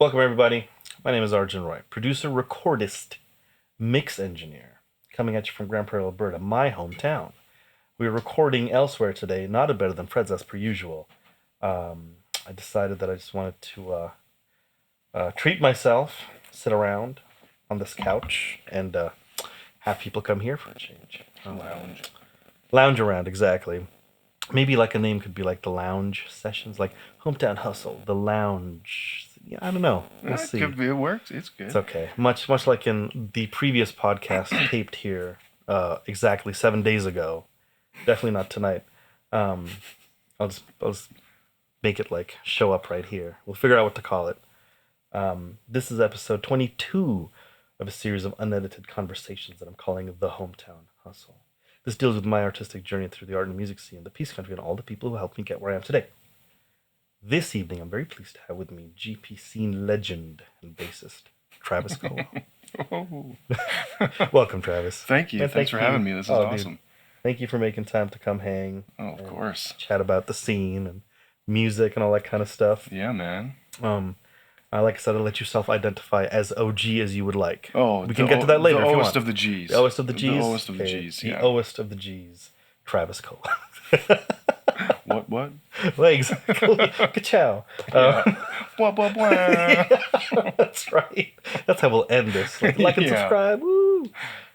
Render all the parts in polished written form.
Welcome, everybody. My name is Arjun Roy, producer, recordist, mix engineer, coming at you from Grand Prairie, Alberta, my hometown. We're recording elsewhere today, not a Better Than Fred's as per usual. I decided that I just wanted to treat myself, sit around on this couch, and have people come here for a change. Lounge. Lounge around, exactly. Maybe like a name could be like the Lounge Sessions, like Hometown Hustle, the Lounge. Yeah, I don't know. We'll see. It works. It's good. It's okay. Much like in the previous podcast taped here exactly 7 days ago. Definitely not tonight. I'll just make it like show up right here. We'll figure out what to call it. This is episode 22 of a series of unedited conversations that I'm calling The Hometown Hustle. This deals with my artistic journey through the art and music scene, the peace country, and all the people who helped me get where I am today. This evening, I'm very pleased to have with me GP scene legend and bassist, Travis Colwill. Oh. Welcome, Travis. Thank you. Thanks for having me. This is awesome. Dude, thank you for making time to come hang. Oh, of course. Chat about the scene and music and all that kind of stuff. Yeah, man. Like I said, I'll let you self-identify as OG as you would like. Oh, we can get to that later if you want. The oest of the G's. The oest of the G's? The oest of the G's, yeah. The oest of the G's. Travis Colwill. What? Well, exactly. Ka-chow. Yeah, that's right. That's how we'll end this. Like and subscribe. Woo.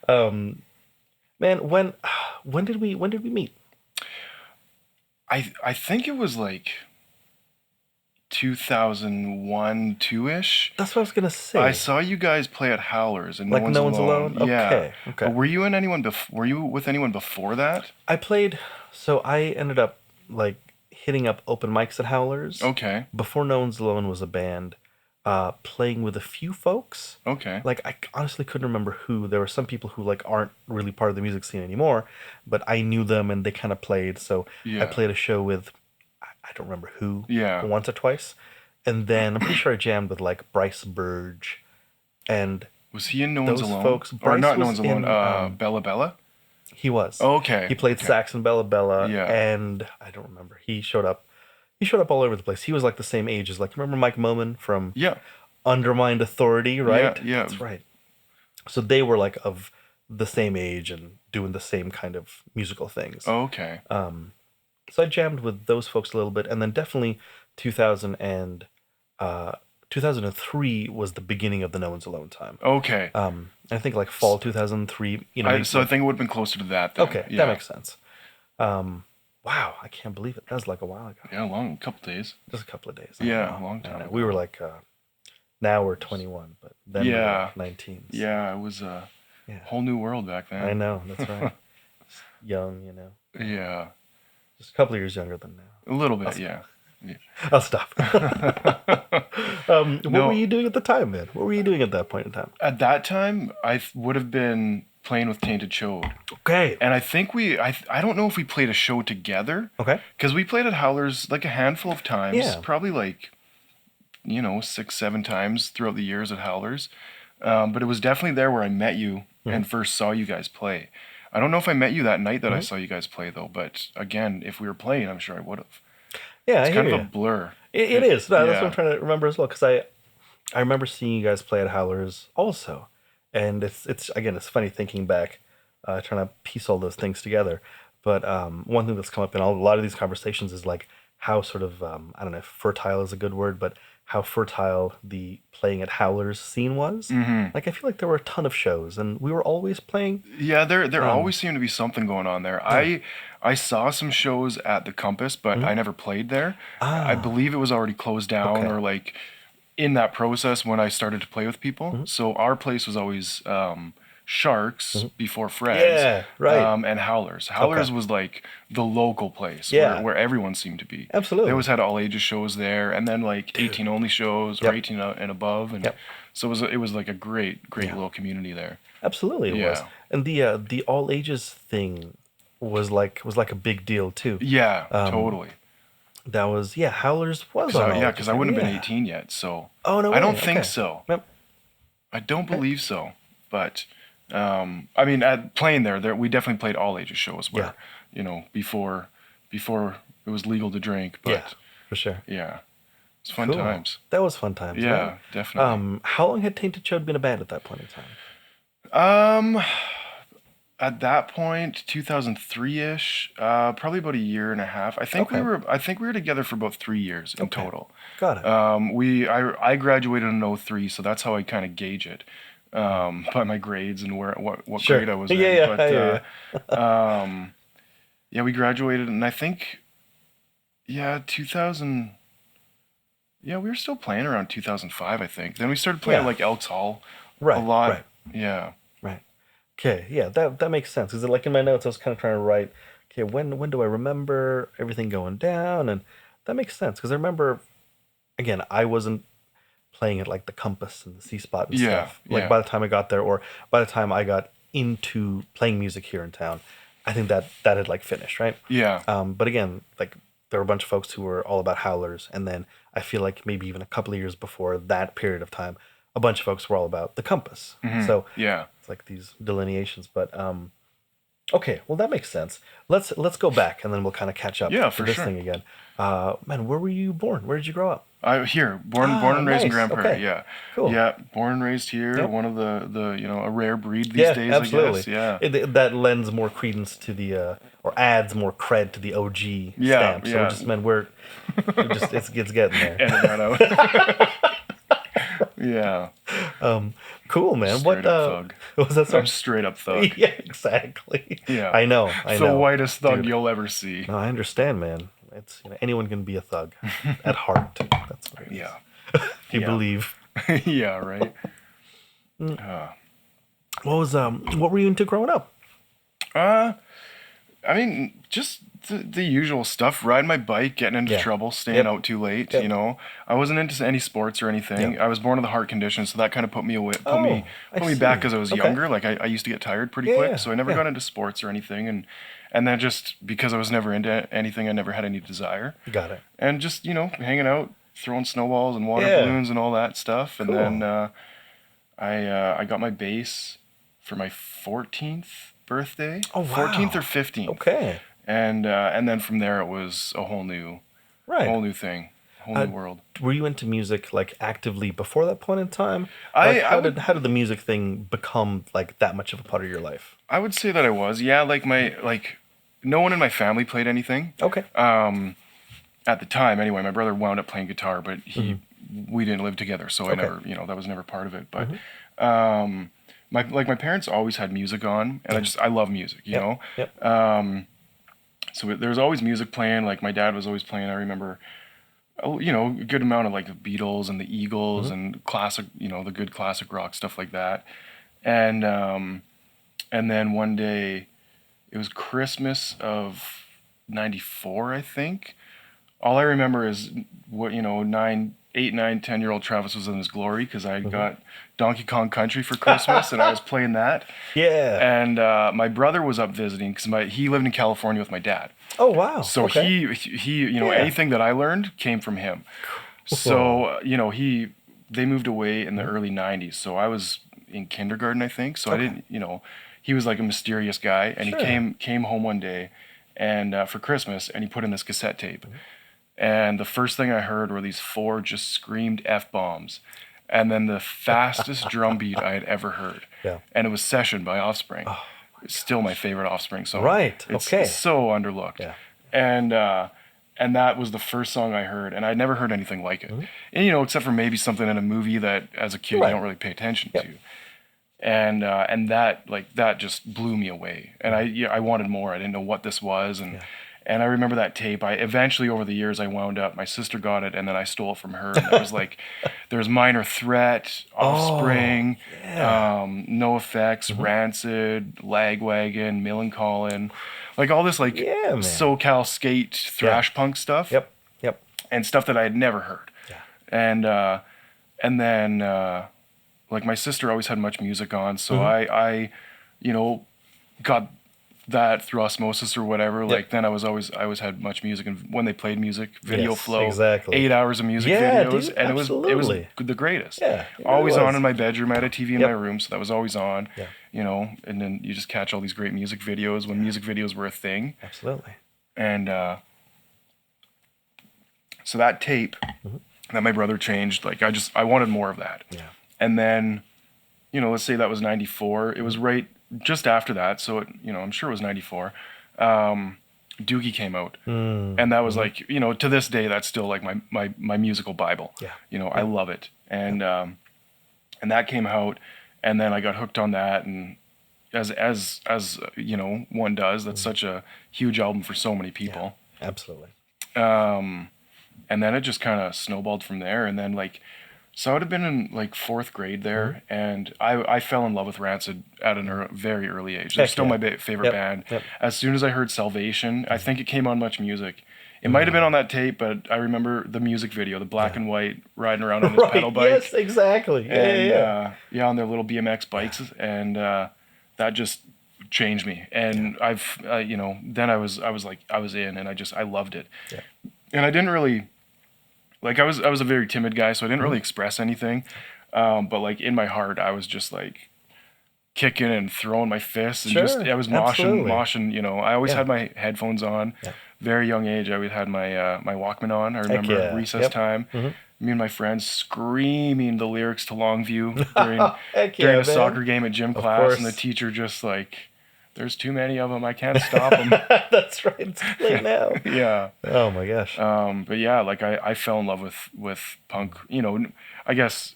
Man, when did we meet? I think it was like 2001, 2-ish. That's what I was gonna say. I saw you guys play at Howler's and No One's Alone. Yeah. Okay. But were you with anyone before that? I played. So I ended up like hitting up open mics at Howler's. Okay. Before No One's Alone was a band, playing with a few folks. Okay. Like I honestly couldn't remember who. There were some people who like aren't really part of the music scene anymore, but I knew them and they kind of played. So I played a show with, I don't remember who. Yeah. Once or twice, and then I'm pretty sure I jammed with like Bryce Burge, and was he in No One's Alone? Folks. Or not No was One's Alone. Bella Bella. He was. Okay. He played sax in Bella Bella, and I don't remember. He showed up. He showed up all over the place. He was like the same age as like, remember Mike Moman from Undermind Authority, right? Yeah. That's right. So they were like of the same age and doing the same kind of musical things. Okay. So I jammed with those folks a little bit, and then definitely 2003 was the beginning of the No One's Alone time. Okay. I think like fall 2003. So I think it would have been closer to that then. Okay, that makes sense. Wow, I can't believe it. That was like a while ago. Yeah, a couple days. Just a couple of days. Yeah, a long time ago. We were like, now we're 21, but then we were 19. So. Yeah, it was a whole new world back then. I know, that's right. Young, Yeah. Just a couple of years younger than now. A little bit, yeah. I'll stop. What were you doing at the time, man? What were you doing at that point in time? At that time, I would have been playing with Tainted Chode. Okay. And I think I don't know if we played a show together. Okay. Because we played at Howler's like a handful of times. Yeah. Probably like, 6-7 times throughout the years at Howler's. But it was definitely there where I met you and first saw you guys play. I don't know if I met you that night that I saw you guys play though. But again, if we were playing, I'm sure I would have. Yeah, it's kind of a blur. It is. That's what I'm trying to remember as well. Because I remember seeing you guys play at Howler's also. And it's funny thinking back, trying to piece all those things together. But one thing that's come up in a lot of these conversations is like how sort of, I don't know if fertile is a good word, but how fertile the playing at Howler's scene was. Mm-hmm. Like I feel like there were a ton of shows and we were always playing. Yeah, there always seemed to be something going on there. Yeah. I saw some shows at the Compass, but I never played there. I believe it was already closed down or like in that process when I started to play with people. Mm-hmm. So our place was always Sharks before Fred's. Yeah, right. And Howler's. Howler's was like the local place where everyone seemed to be. Absolutely. They always had all ages shows there and then like 18 only shows or 18 and above. And so it was like a great little community there. Absolutely it was. And the all ages thing was like a big deal too. Yeah, totally. That was Howler's was on. Because I wouldn't have been 18 yet, so. Oh no way. I don't think so. Yep. I don't believe so, but I mean, at playing there we definitely played all ages shows where before it was legal to drink, but yeah, for sure. Yeah. It's fun times. That was fun times. Yeah, man. definitely. How long had Tainted Chode been a band at that point in time? At that point, 2003-ish, probably about a year and a half. I think we were together for about 3 years in total. Got it. I graduated in 03, so that's how I kind of gauge it. By my grades and what Sure. grade I was in. Yeah. Yeah, we graduated, and I think, 2000. Yeah, we were still playing around 2005, I think. Then we started playing at, like, Elks Hall a lot. Right. Yeah. Right. Okay. Yeah, that makes sense. Because like in my notes, I was kind of trying to write, okay, when do I remember everything going down? And that makes sense because I remember, again, I wasn't playing at like the Compass and the C Spot and stuff. Like by the time I got there, or by the time I got into playing music here in town, I think that had like finished, right? Yeah. But again, like there were a bunch of folks who were all about Howlers, and then I feel like maybe even a couple of years before that period of time, a bunch of folks were all about the Compass. So it's like these delineations. But okay, well that makes sense. Let's go back and then we'll kind of catch up to this thing again. Man, where were you born? Where did you grow up? Here, born and raised in Grand Prairie. Okay. Yeah, cool. Yeah, born and raised here. One of the a rare breed these days. Absolutely. I guess. That lends more credence to the or adds more cred to the OG stamp. So we're just it's getting there. Edit that out. Yeah. Cool, man. Straight up thug. What was that? Sorry? I'm straight up thug. Yeah, exactly. Yeah. I know. The whitest thug you'll ever see. No, I understand, man. It's anyone can be a thug at heart. That's what it is. Yeah. You believe. Yeah, right. What were you into growing up? I mean, just the usual stuff. Riding my bike, getting into trouble, staying out too late. You know, I wasn't into any sports or anything. I was born with a heart condition, so that kind of put me back as I was younger. Like I used to get tired pretty quick, so I never got into sports or anything. And then just because I was never into anything, I never had any desire. Got it. And just hanging out, throwing snowballs and water balloons and all that stuff. And then I got my bass for my 14th birthday. Oh, wow. 14th or 15th. Okay. And then from there it was a whole new thing, whole new world. Were you into music like actively before that point in time? How did the music thing become like that much of a part of your life? I would say that I was. Yeah, no one in my family played anything. Okay. At the time anyway, my brother wound up playing guitar, but we didn't live together, so I never, that was never part of it. But my parents always had music on, and I love music, you know. Yep. So there was always music playing. Like my dad was always playing. I remember, a good amount of like the Beatles and the Eagles and classic, the good classic rock stuff like that. And then one day, it was Christmas of '94, I think. All I remember is what 8, 9, 10-year-old Travis was in his glory because I got Donkey Kong Country for Christmas and I was playing that. Yeah. And my brother was up visiting because he lived in California with my dad. Oh wow. So he anything that I learned came from him. So they moved away in the early '90s. So I was in kindergarten, I think. So I didn't he was like a mysterious guy, and he came home one day and for Christmas, and he put in this cassette tape. And the first thing I heard were these 4 just screamed F-bombs. And then the fastest drum beat I had ever heard. Yeah. And it was Session by Offspring. Oh, it's still my favorite Offspring song. Right. It's so underlooked. Yeah. And that was the first song I heard, and I'd never heard anything like it. And except for maybe something in a movie that as a kid you don't really pay attention to. And that just blew me away. And I wanted more. I didn't know what this was, and I remember that tape. Eventually over the years I wound up. My sister got it, and then I stole it from her. And there was there was Minor Threat, Offspring, No Effects, Rancid, Lagwagon, Millencolin, like all this SoCal skate thrash punk stuff. Yep. And stuff that I had never heard. Yeah. And then my sister always had much music on, so I got that through osmosis or whatever. Then I always had much music, and when they played music, Video Flow, 8 hours of music videos, dude, and it was the greatest. Yeah, always on in my bedroom. I had a TV in my room, so that was always on. Yeah. And then you just catch all these great music videos when music videos were a thing. Absolutely. And so that tape that my brother changed. Like I wanted more of that. Yeah. And then, let's say that was 94. It was right just after that. So I'm sure it was 94. Doogie came out, and that was like, to this day, that's still like my musical Bible. Yeah. I love it. And that came out, and then I got hooked on that. And as one does, that's such a huge album for so many people. Yeah, absolutely. And then it just kind of snowballed from there. And then so I would have been in like 4th grade there, and I fell in love with Rancid at a very early age. They're still my favorite band. Yep. As soon as I heard Salvation, I think it came on Much Music. It might have been on that tape, but I remember the music video, the black and white riding around on his pedal bike. Yes, exactly. And, on their little BMX bikes, and that just changed me. And then I was in, and I loved it. Yeah. And I didn't really. I was a very timid guy, so I didn't really express anything. But in my heart, I was just kicking and throwing my fists, and I was moshing. I always had my headphones on. Yeah. Very young age, I always had my my Walkman on. I remember recess time. Me and my friends screaming the lyrics to Longview during a soccer game at gym class, and the teacher just there's too many of them. I can't stop them. That's right. It's too late now. Yeah. Oh my gosh. But yeah, I fell in love with punk. I guess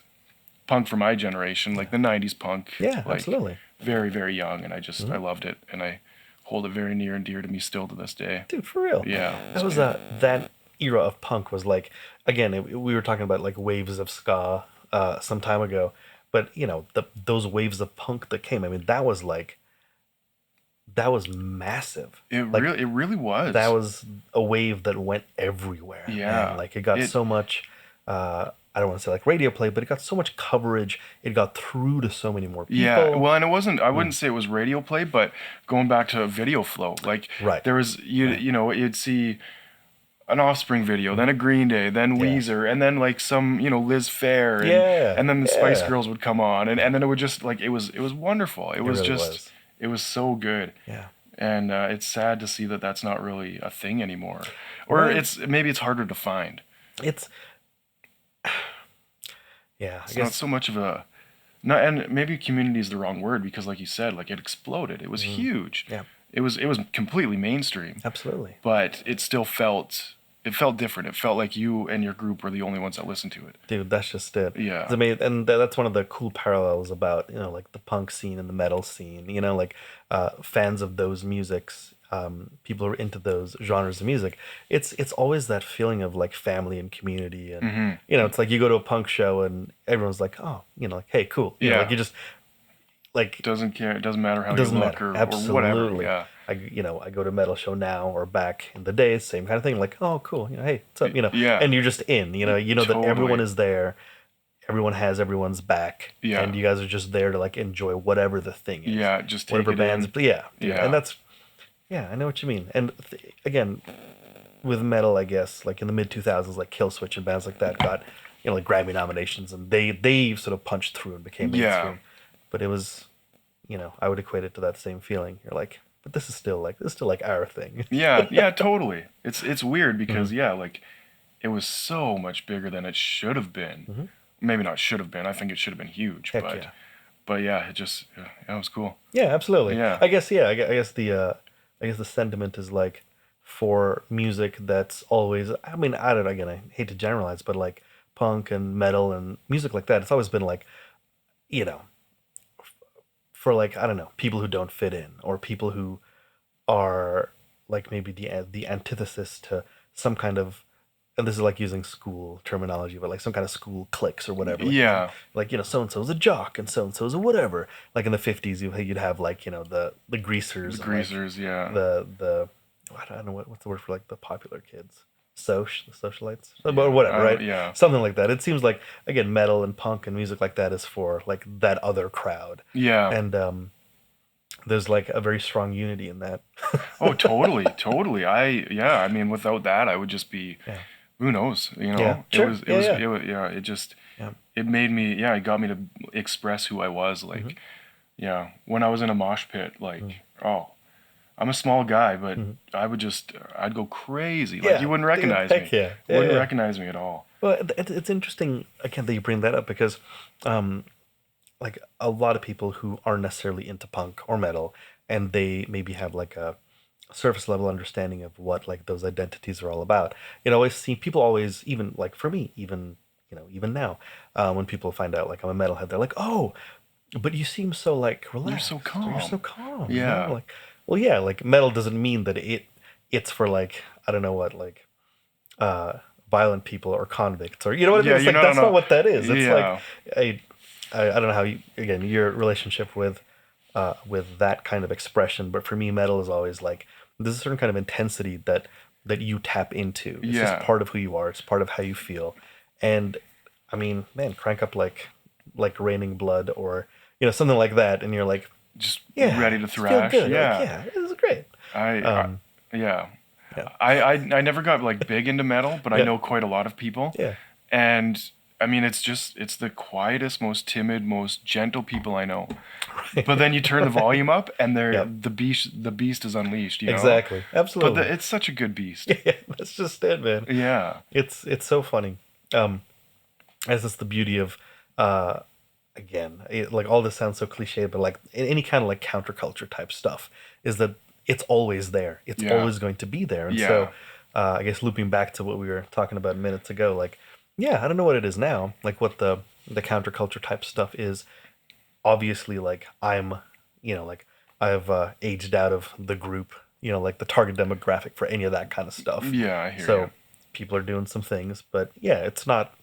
punk for my generation, the '90s punk. Yeah, absolutely. Very, very young, and I loved it, and I hold it very near and dear to me still to this day. Dude, for real. Yeah. That was that era of punk was again, we were talking about waves of ska some time ago, but those waves of punk that came. I mean, that was massive. It really was. That was a wave that went everywhere. Yeah. And it got so much, I don't want to say radio play, but it got so much coverage. It got through to so many more people. Yeah. Well, and it wasn't, I wouldn't say it was radio play, but going back to video flow, right. There was, you'd see an Offspring video, then a Green Day, then Weezer, and then some, Liz Phair, and then the Spice Girls would come on, and then it would just it was wonderful. It was really just. It was so good. Yeah. And it's sad to see that that's not really a thing anymore. Or maybe it's harder to find. It's not so much of a and maybe community is the wrong word, because like you said, it exploded. It was huge. Yeah. It was completely mainstream. Absolutely. But it still felt different. It felt like you and your group were the only ones that listened to it. Dude, that's just it. Yeah. I mean, and that's one of the cool parallels about, the punk scene and the metal scene, fans of those musics, people who are into those genres of music. It's always that feeling of family and community. And, it's you go to a punk show and everyone's oh, hey, cool. You know, you just doesn't care. It doesn't matter how you look or whatever. Yeah. I go to a metal show now or back in the day, same kind of thing. Oh, cool. Hey, what's up? And you're just in. Totally. That everyone is there. Everyone has everyone's back. Yeah. And you guys are just there to enjoy whatever the thing is. Yeah, just take whatever it bands. in. But yeah. And that's. Yeah, I know what you mean. And again, with metal, I guess in the mid 2000s, Killswitch and bands like that got Grammy nominations, and they sort of punched through and became mainstream. Yeah. But it was, I would equate it to that same feeling. You're but this is still our thing. Yeah, totally. It's weird because it was so much bigger than it should have been. Mm-hmm. Maybe not should have been. I think it should have been huge. Heck but yeah. But yeah, it was cool. Yeah, absolutely. Yeah. I guess the sentiment is for music that's always. I mean, I don't. Again, I hate to generalize, but punk and metal and music like that, it's always been for I don't know, people who don't fit in, or people who are maybe the antithesis to some kind of, and this is using school terminology, but some kind of school cliques or whatever. Yeah. So and so's a jock and so's a whatever. In the 50s, you'd have the greasers. The greasers, yeah. The I don't know what's the word for the popular kids. The socialites, or whatever, right? Yeah. Something like that. It seems again, metal and punk and music like that is for that other crowd. Yeah. And there's a very strong unity in that. Oh, totally. I mean, without that, I would just be, who knows, Yeah, sure. It made me, it got me to express who I was. When I was in a mosh pit, I'm a small guy, but I'd go crazy. You wouldn't recognize me. Yeah. You wouldn't recognize me at all. Well, it's interesting again that you bring that up because, um, like a lot of people who aren't necessarily into punk or metal, and they maybe have like a surface level understanding of what like those identities are all about. It always seem people always even like for me even even now when people find out like I'm a metalhead, they're like, oh, but you seem so like You're so relaxed or you're so calm. calm, Yeah. like well yeah, like metal doesn't mean that it's for like I don't know what like uh violent people or convicts or you know what I mean. Yeah, It's you're like not that's on not a. what that is. It's like Yeah. a I don't know how you again your relationship with that kind of expression, but for me metal is always like there's a certain kind of intensity that you tap into. It's just Yeah. part of who you are. It's part of how you feel. And I mean, man, crank up like Raining Blood or something like that, and you're like, Just yeah, ready to just feel thrash. good. Like, Yeah. yeah, this is great. I Um, yeah. yeah, I never got like big into metal, but I yeah, know quite a lot of people. yeah, And I mean, it's the quietest, most timid, most gentle people I know. But then you turn the volume up, and yeah, the beast is unleashed. exactly, But absolutely. it's such a good beast. Yeah, that's just it, man. Yeah, It's so funny. Um, as is the beauty of uh again, like all this sounds so cliche, but like any kind of like counterculture type stuff is that it's always there. It's yeah, always going to be there. And so, yeah, I guess looping back to what we were talking about minutes ago, like, yeah, I don't know what it is now, like what the counterculture type stuff is. Obviously, like like I've aged out of the group, like the target demographic for any of that kind of stuff. yeah. I hear you. So people are doing some things, but yeah, it's not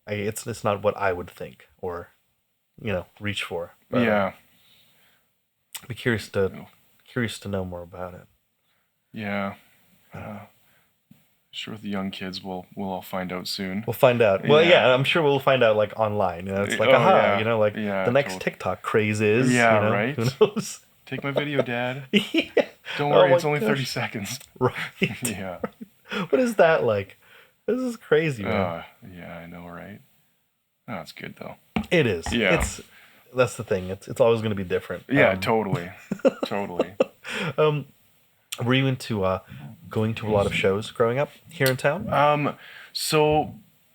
what I would think or reach for. But Yeah, I'd be curious to know more about it. yeah. Sure, the young kids will all find out soon. We'll find out. Well, Yeah. yeah, I'm sure we'll find out like online. It's like, Oh aha, yeah, like the yeah. next TikTok craze is, Yeah, who right. knows? Take my video, Dad. Yeah. Don't Oh worry, my it's only 30 gosh. seconds. Right. Yeah. What is that like? This is crazy, man. Yeah, I know, right? Oh, it's good though. It is. Yeah. That's the thing. It's always going to be different. Yeah, totally. Totally. Were you into going to a lot of shows growing up here in town? So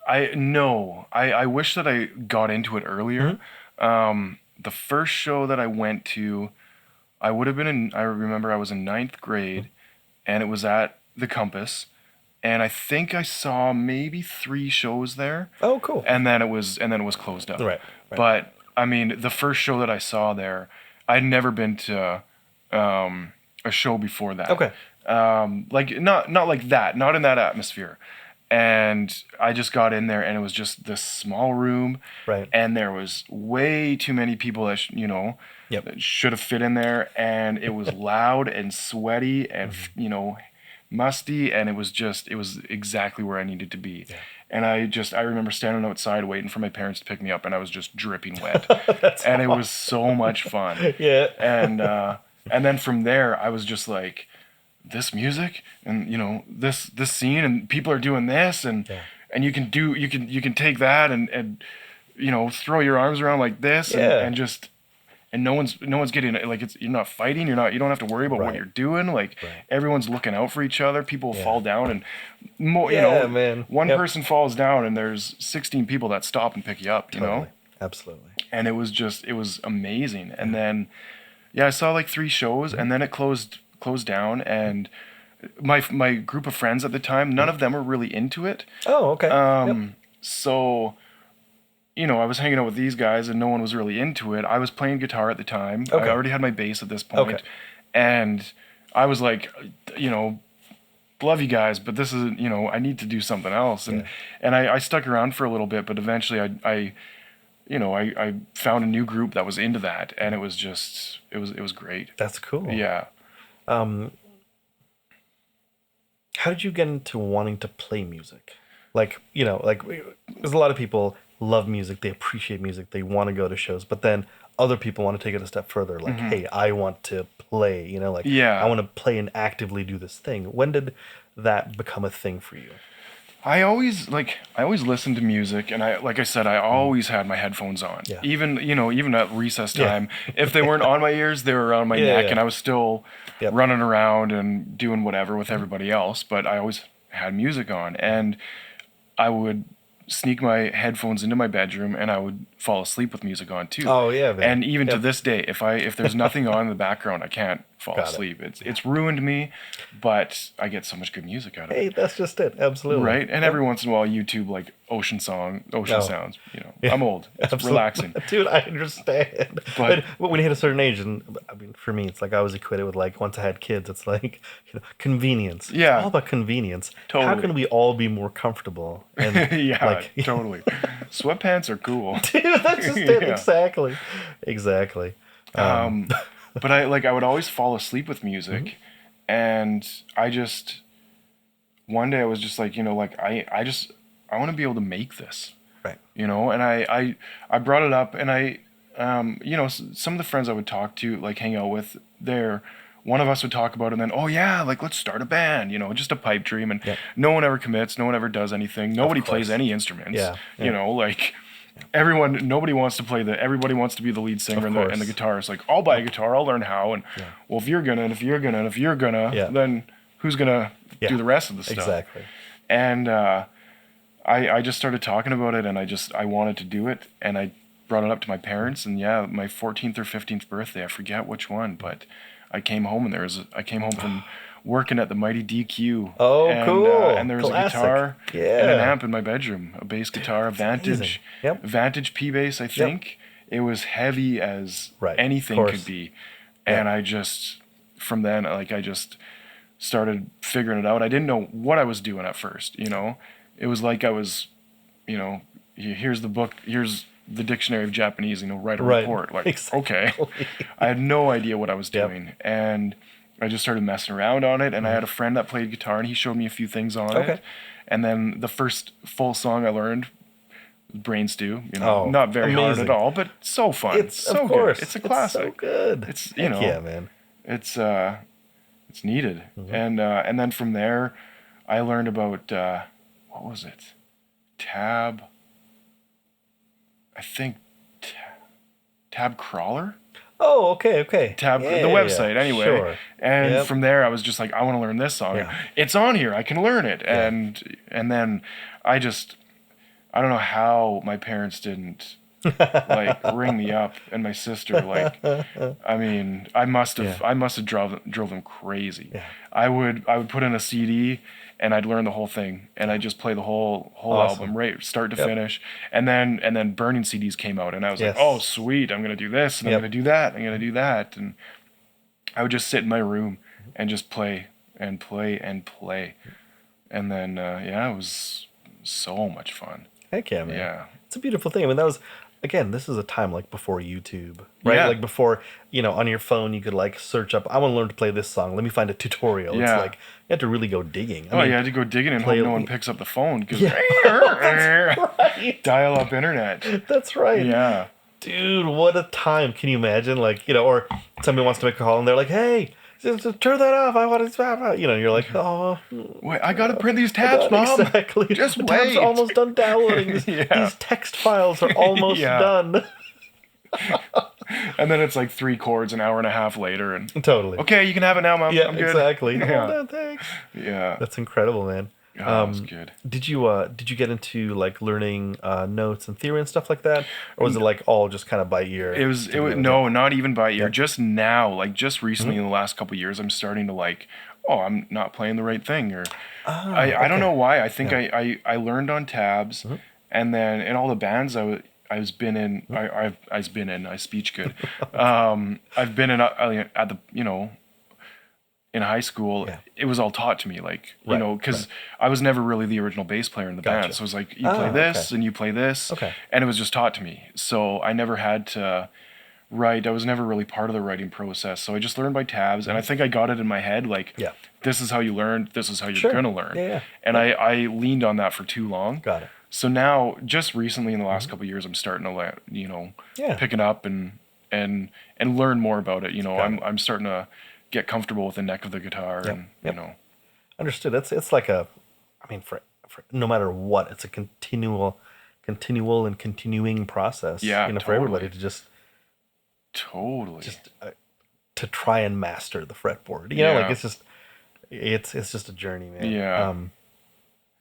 I wish that I got into it earlier. The first show that I went to, I remember I was in ninth grade, and it was at the Compass, and I think I saw maybe 3 shows there, Oh, cool. and then it was closed up. Right. Right. But I mean, the first show that I saw there, I'd never been to a show before that. Okay. Like not like that, not in that atmosphere. And I just got in there, and it was just this small room, Right. and there was way too many people that Yep. that should have fit in there, and it was loud and sweaty and musty, and it was exactly where I needed to be. Yeah. And I remember standing outside waiting for my parents to pick me up, and I was just dripping wet. That's And it was so much fun. Yeah. And then from there I was just like, this music and this scene, and people are doing this, and Yeah. and you can take that and throw your arms around like this, Yeah. and just, and no one's getting it. Like, you're not fighting, you don't have to worry about what Right. you're doing. Like, Right. everyone's looking out for each other. People Yeah. fall down, and more, Yeah, man. one Yep. person falls down, and there's 16 people that stop and pick you up. Totally. Absolutely. And it was amazing. And then, yeah, I saw like 3 shows, and then it closed down. And my group of friends at the time, none of them were really into it. Oh, okay. Yep. So, I was hanging out with these guys, and no one was really into it. I was playing guitar at the time. Okay. I already had my bass at this point. Okay. And I was like, love you guys, but this is, I need to do something else. And I stuck around for a little bit, but eventually I found a new group that was into that, and it was great. That's cool. Yeah. How did you get into wanting to play music? Like, there's a lot of people love music, they appreciate music, they want to go to shows, but then other people want to take it a step further. Like, hey, I want to play, Yeah. I want to play and actively do this thing. When did that become a thing for you? I always listened to music, and like I said, I always had my headphones on. Yeah. Even at recess Yeah. time, if they weren't on my ears, they were around my Yeah, neck, yeah. and I was still Yep. running around and doing whatever with everybody else, but I always had music on. And I would sneak my headphones into my bedroom and I would fall asleep with music on too. Oh yeah, man. And even to this day, if there's nothing on in the background, I can't fall asleep. It's ruined me, but I get so much good music out of Hey, it. that's just it. Absolutely. Right? And every once in a while, YouTube like ocean sounds. Yeah, I'm old. It's absolutely. relaxing. Dude, I understand. But when you hit a certain age, and I mean, for me, it's like I was equated with like once I had kids, it's like convenience. Yeah. It's all about convenience. Totally. How can we all be more comfortable? And Yeah, totally. Sweatpants are cool. Dude, that's just it. Exactly. But I would always fall asleep with music, and one day I was just like, I want to be able to make this. Right. And I brought it up, and some of the friends I would talk to, like hang out with one of us would talk about it, and then, oh yeah, like let's start a band, just a pipe dream. And no one ever commits, no one ever does anything. Nobody plays any instruments. Nobody wants to play everybody wants to be the lead singer and the guitarist. Like, I'll buy a guitar, I'll learn how. And well, if you're gonna, then who's gonna do the rest of the stuff? Exactly. And I just started talking about it, and I wanted to do it, and I brought it up to my parents, and my 14th or 15th birthday, I forget which one, but I came home, and I came home from working at the Mighty DQ. Oh, and, cool. And there was a guitar and an amp in my bedroom, a bass guitar, a Vantage P bass, I think. It was heavy as anything could be. And from then, I just started figuring it out. I didn't know what I was doing at first, It was like I was, here's the book, here's the dictionary of Japanese, write a report. Like, okay. I had no idea what I was doing. And I just started messing around on it. And I had a friend that played guitar, and he showed me a few things on it. And then the first full song I learned was Brain Stew. Not very hard at all, but so fun. It's so good. It's a classic. It's so good. It's, yeah, man. It's needed. And then from there, I learned about, what was it? Tab Crawler? Oh, okay. The website, anyway. Sure. And from there, I was just like, I want to learn this song. Yeah. It's on here. I can learn it. Yeah. And then I don't know how my parents didn't ring me up, and my sister, I mean, I must have drove them crazy. Yeah. I would put in a CD, and I'd learn the whole thing, and I'd just play the whole album, right, start to finish. And then Burning CDs came out, and I was like, oh, sweet, I'm going to do this, and I'm going to do that, I'm going to do that. And I would just sit in my room and just play and play and play. And then, it was so much fun. Heck yeah, man. Yeah. It's a beautiful thing. I mean, this is a time before YouTube, right? Yeah. Before, on your phone, you could search up, I want to learn to play this song. Let me find a tutorial. Yeah. It's you have to really go digging. You had to go digging and hope no one picks up the phone. That's right. Dial up internet. That's right. Yeah. Dude, what a time. Can you imagine? Or somebody wants to make a call and they're like, hey, just turn that off. I want to, you're like, oh. Wait, I got to print these tabs, Mom. Exactly. Just the wait. tab's almost done downloading. These text files are almost done. And then it's 3 chords an hour and a half later. And totally. Okay, you can have it now, Mom. Yeah, I'm good. Exactly. Yeah. Oh, no, thanks. Yeah. That's incredible, man. That was good. Did you get into learning notes and theory and stuff like that, or was it all just kind of by ear? It was no, not even by ear. Just now, just recently in the last couple of years, I'm starting to I'm not playing the right thing, or I don't know why. I think I learned on tabs, and then in all the bands I speech good. I've been in at the in high school, it was all taught to me, because I was never really the original bass player in the band. So it was you play this and you play this, and it was just taught to me. So I never had to write. I was never really part of the writing process. So I just learned by tabs, and I think I got it in my head, this is how you learn, this is how you're going to learn. Yeah. And I leaned on that for too long. Got it. So now, just recently in the last couple of years, I'm starting to pick it up and learn more about it. I'm starting to get comfortable with the neck of the guitar, and Understood. It's for no matter what, it's a continual and continuing process. Yeah, for everybody to just to try and master the fretboard. It's just a journey, man. Yeah.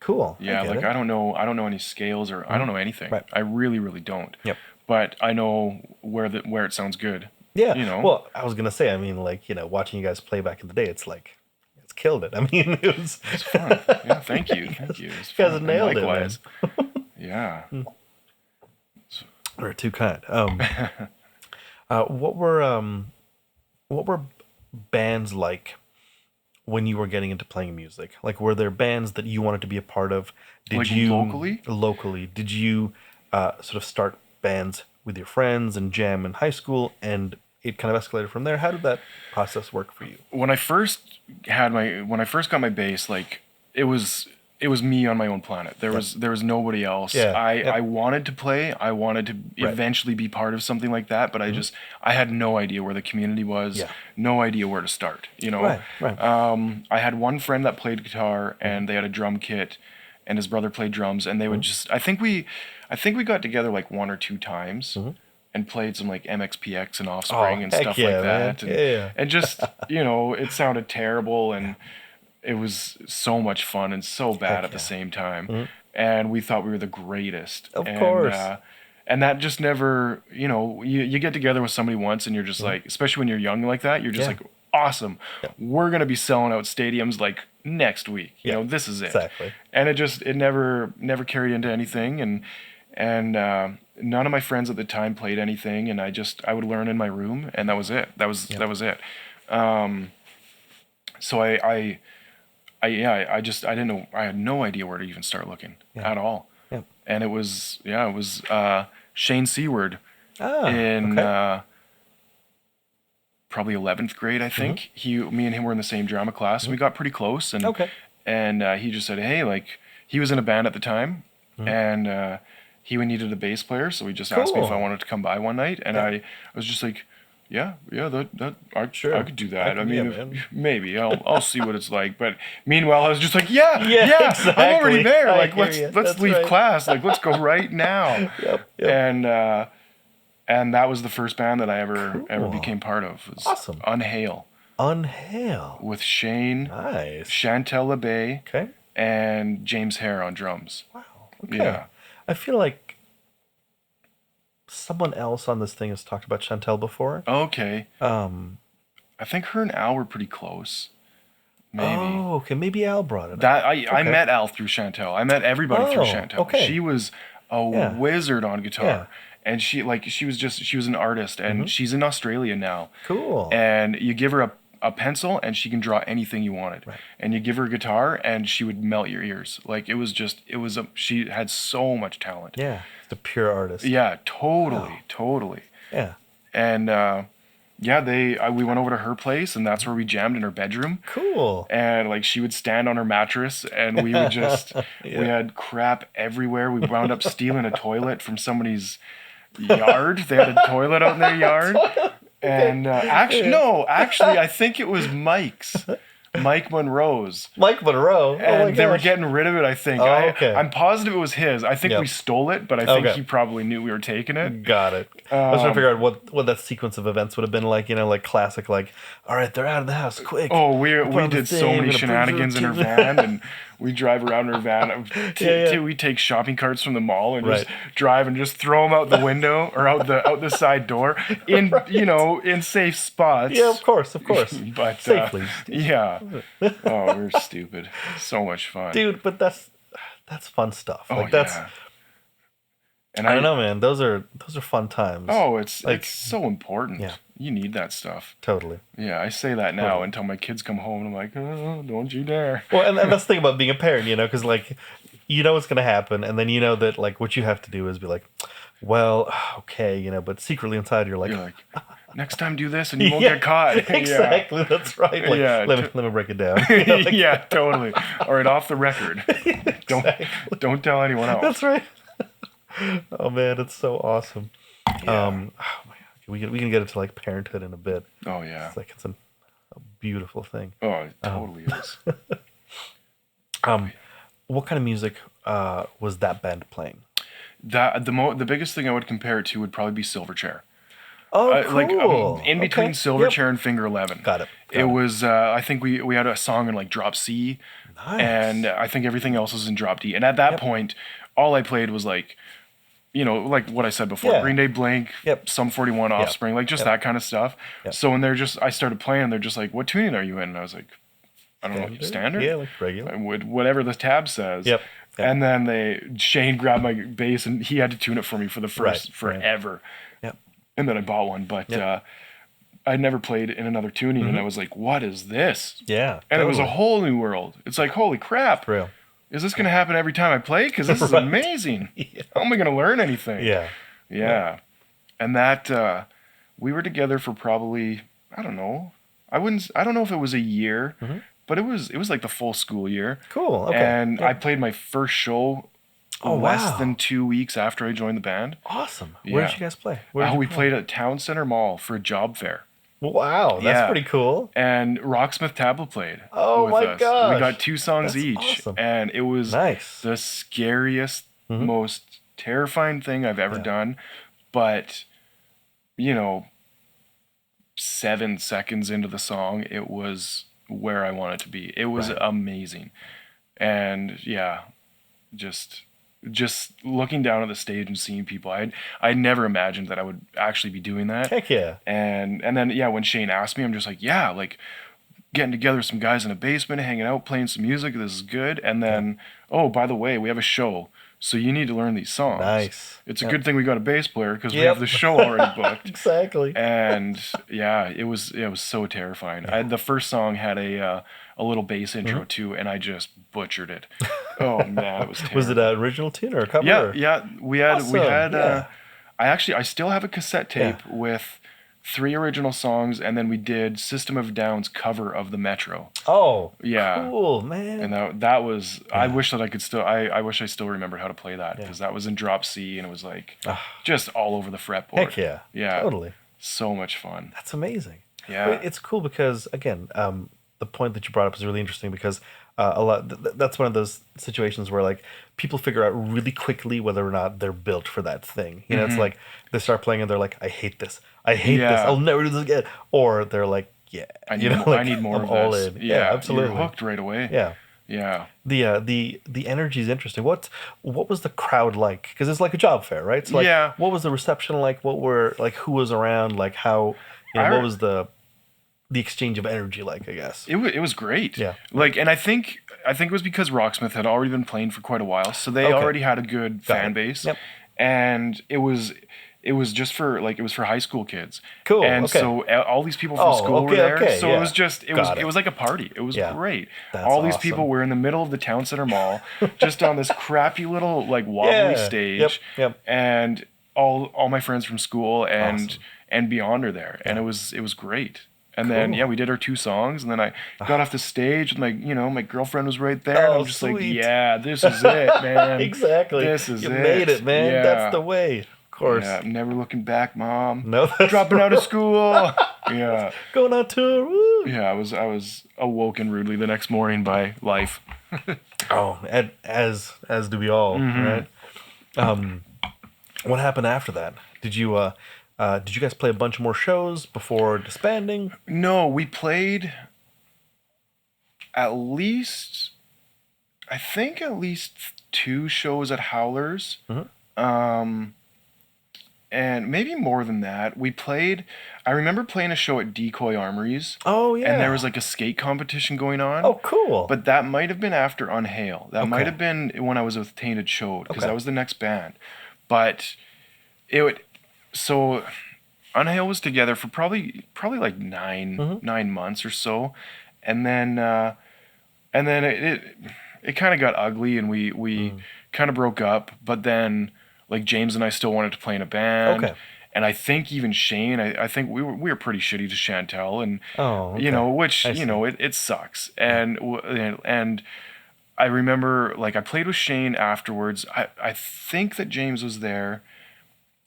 Cool. Yeah, like I don't know any scales or I don't know anything. Right. I really, really don't. Yep. But I know where it sounds good. Yeah. You know? Well, I was gonna say, I mean, like, watching you guys play back in the day, it's like it's killed it. I mean, It's fun. Yeah, thank you. Thank you. It's you guys fun. nailed And it, man. likewise. Yeah. Or too kind. What were bands like when you were getting into playing music? Like, were there bands that you wanted to be a part of? Did Like you locally? Did you sort of start bands with your friends and jam in high school, and it kind of escalated from there? How did that process work for you? When I first got my bass, like it was me on my own planet. There was nobody else. Yeah. I wanted to play. I wanted to eventually be part of something like that, but I had no idea where the community was. Yeah. No idea where to start. Right. I had one friend that played guitar, and they had a drum kit, and his brother played drums, and they would just. I think we got together like one or two times. And played some like MXPX and Offspring and stuff like that. And just, it sounded terrible, and it was so much fun and so bad at the same time. And we thought we were the greatest. Of course. And that just never, you get together with somebody once and you're just like, especially when you're young like that, you're just like, awesome. We're going to be selling out stadiums like next week. This is it. Exactly. And it never carried into anything. And none of my friends at the time played anything, and I would learn in my room, and that was it. That was it. So I didn't know. I had no idea where to even start looking at all. Yeah. And it was Shane Seward in probably 11th grade, I think. Me and him were in the same drama class, and we got pretty close. And and he just said, hey, like he was in a band at the time, and he needed a bass player, so he just asked me if I wanted to come by one night, and I was just like, yeah, I could do that. I mean, maybe I'll see what it's like. But meanwhile, I was just like, yeah, exactly. I'm already there. Like, let's That's leave class. Like, let's go right now. Yep. And that was the first band that I ever became part of. It was Awesome. Unhail with Shane, nice, Chantel LeBay, okay, and James Hare on drums. Wow. Okay. Yeah. I feel like someone else on this thing has talked about Chantel before. Okay. I think her and Al were pretty close. Maybe. Oh, okay. Maybe Al brought it up. I met Al through Chantel. I met everybody through Chantel. Okay. She was a wizard on guitar. And she was an artist, and she's in Australia now. Cool. And you give her a pencil and she can draw anything you wanted. Right. And you give her a guitar and she would melt your ears. Like she had so much talent. Yeah. It's a pure artist. Yeah, totally. Yeah. And we went over to her place, and that's where we jammed, in her bedroom. Cool. And like she would stand on her mattress, and we would just we had crap everywhere. We wound up stealing a toilet from somebody's yard. They had a toilet out in their yard. And actually, I think it was Mike's. Mike Monroe's. Mike Monroe? And they were getting rid of it, I think. Oh, okay. I'm positive it was his. I think we stole it, but I think he probably knew we were taking it. Got it. I was trying to figure out what that sequence of events would have been like, like classic, like, all right, they're out of the house, quick. Oh, we did so many shenanigans in her van, and we drive around in her van. We take shopping carts from the mall and just drive and just throw them out the window or out the side door in safe spots. Yeah, of course. But safely. Yeah. Oh, we're stupid. So much fun. Dude, but that's fun stuff. Oh, like that's and I don't know, man. Those are fun times. Oh, it's so important. Yeah. You need that stuff. Totally. Yeah, I say that now until my kids come home and I'm like, oh, don't you dare. Well, and that's the thing about being a parent, because like what's gonna happen, and then that like what you have to do is be like, well, okay, but secretly inside you're like next time do this and you won't get caught. Exactly, that's right. Like, let me break it down. Yeah, totally. All right, off the record. Exactly. Don't tell anyone else. That's right. Oh man, it's so awesome. Yeah. We can get into like parenthood in a bit. Oh yeah. It's like a beautiful thing. Oh, it totally is. What kind of music was that band playing? The biggest thing I would compare it to would probably be Silverchair. Oh, Like cool. in between Okay. Silverchair and Finger 11. Got it. It was, I think we had a song in like drop C, and Nice. I think everything else was in drop D. And at that point, all I played was like, like what I said before, Yeah. Green Day, Blink, Yep. Sum 41, Offspring, like just that kind of stuff. Yep. So when I started playing, they're just like, what tuning are you in? And I was like, I don't know, standard? Yeah, like regular. I would, whatever the tab says. Yep. And then Shane grabbed my bass and he had to tune it for me for the first forever. Yep. And then I bought one, but I'd never played in another tuning, and I was like, what is this? Yeah. And it was a whole new world. It's like, holy crap. Real. Is this going to happen every time I play? Because this is amazing. How am I going to learn anything? Yeah. Yeah. And that, we were together for probably, I don't know. I don't know if it was a year, but it was like the full school year. Cool. Okay. And I played my first show less than 2 weeks after I joined the band. Awesome. Where did you guys play? We played at Town Center Mall for a job fair. Wow, that's pretty cool. And Rocksmith Tabla played. Oh with my us. gosh. We got 2 songs That's each. awesome. And it was the scariest, most terrifying thing I've ever done. But, 7 seconds into the song, it was where I wanted to be. It was amazing. And just looking down at the stage and seeing people, I never imagined that I would actually be doing that. Heck yeah. And then when Shane asked me, I'm just like, yeah, like getting together with some guys in a basement, hanging out, playing some music. This is good. And then, oh, by the way, we have a show, so you need to learn these songs. Nice. It's a good thing we got a bass player because we have the show already booked. Exactly. And it was so terrifying. The first song had a little bass intro too, and I just butchered it. Oh man, it was terrible. Was it an original tune or a cover? Yeah. We had Awesome. I still have a cassette tape with 3 original songs, and then we did System of a Down's cover of the Metro. Oh, yeah, cool, man. And that was I wish that I could still I wish I still remembered how to play that, because that was in drop C, and it was like just all over the fretboard. Heck yeah, totally. So much fun. That's amazing. Yeah, it's cool because again, the point that you brought up is really interesting because that's one of those situations where like people figure out really quickly whether or not they're built for that thing. It's like they start playing and they're like, I hate this. I'll never do this again. Or they're like, I need more I'm of all this. in. Yeah, absolutely. You're hooked right away. Yeah. The energy is interesting. What was the crowd like? Because it's like a job fair, right? So like, what was the reception like? Who was around? Like how, what was the exchange of energy like, I guess? It was great. Yeah. Like, and I think it was because Rocksmith had already been playing for quite a while, so they already had a good fan base. Yep. And it was just for it was for high school kids. Cool. And so all these people from school were there. So it was just it was like a party. It was great. That's all these awesome. people were in the middle of the town center mall, just on this crappy little wobbly stage. Yep. And all my friends from school and beyond are there, and it was great. And then we did our 2 songs, and then I got off the stage, and my girlfriend was right there, and I'm just like, yeah, this is it, man. Exactly. This is you it. made it, man. Yeah. That's the way. Of course. Yeah, I'm never looking back, Mom. No. Dropping out of school. Yeah. Going on tour. Woo. Yeah, I was awoken rudely the next morning by life. As do we all, right? What happened after that? Did you guys play a bunch more shows before disbanding? No, we played at least 2 shows at Howler's. And maybe more than that. I remember playing a show at Decoy Armories. Oh, yeah. And there was like a skate competition going on. Oh, cool. But that might have been after Unhail. That might have been when I was with Tainted Chode, because that was the next band. But so Unhail was together for probably like 9 months or so. And then it kind of got ugly, and we kind of broke up. But then like James and I still wanted to play in a band. Okay. And I think even Shane, I think we were pretty shitty to Chantel, and which it sucks. And I remember like I played with Shane afterwards. I think that James was there,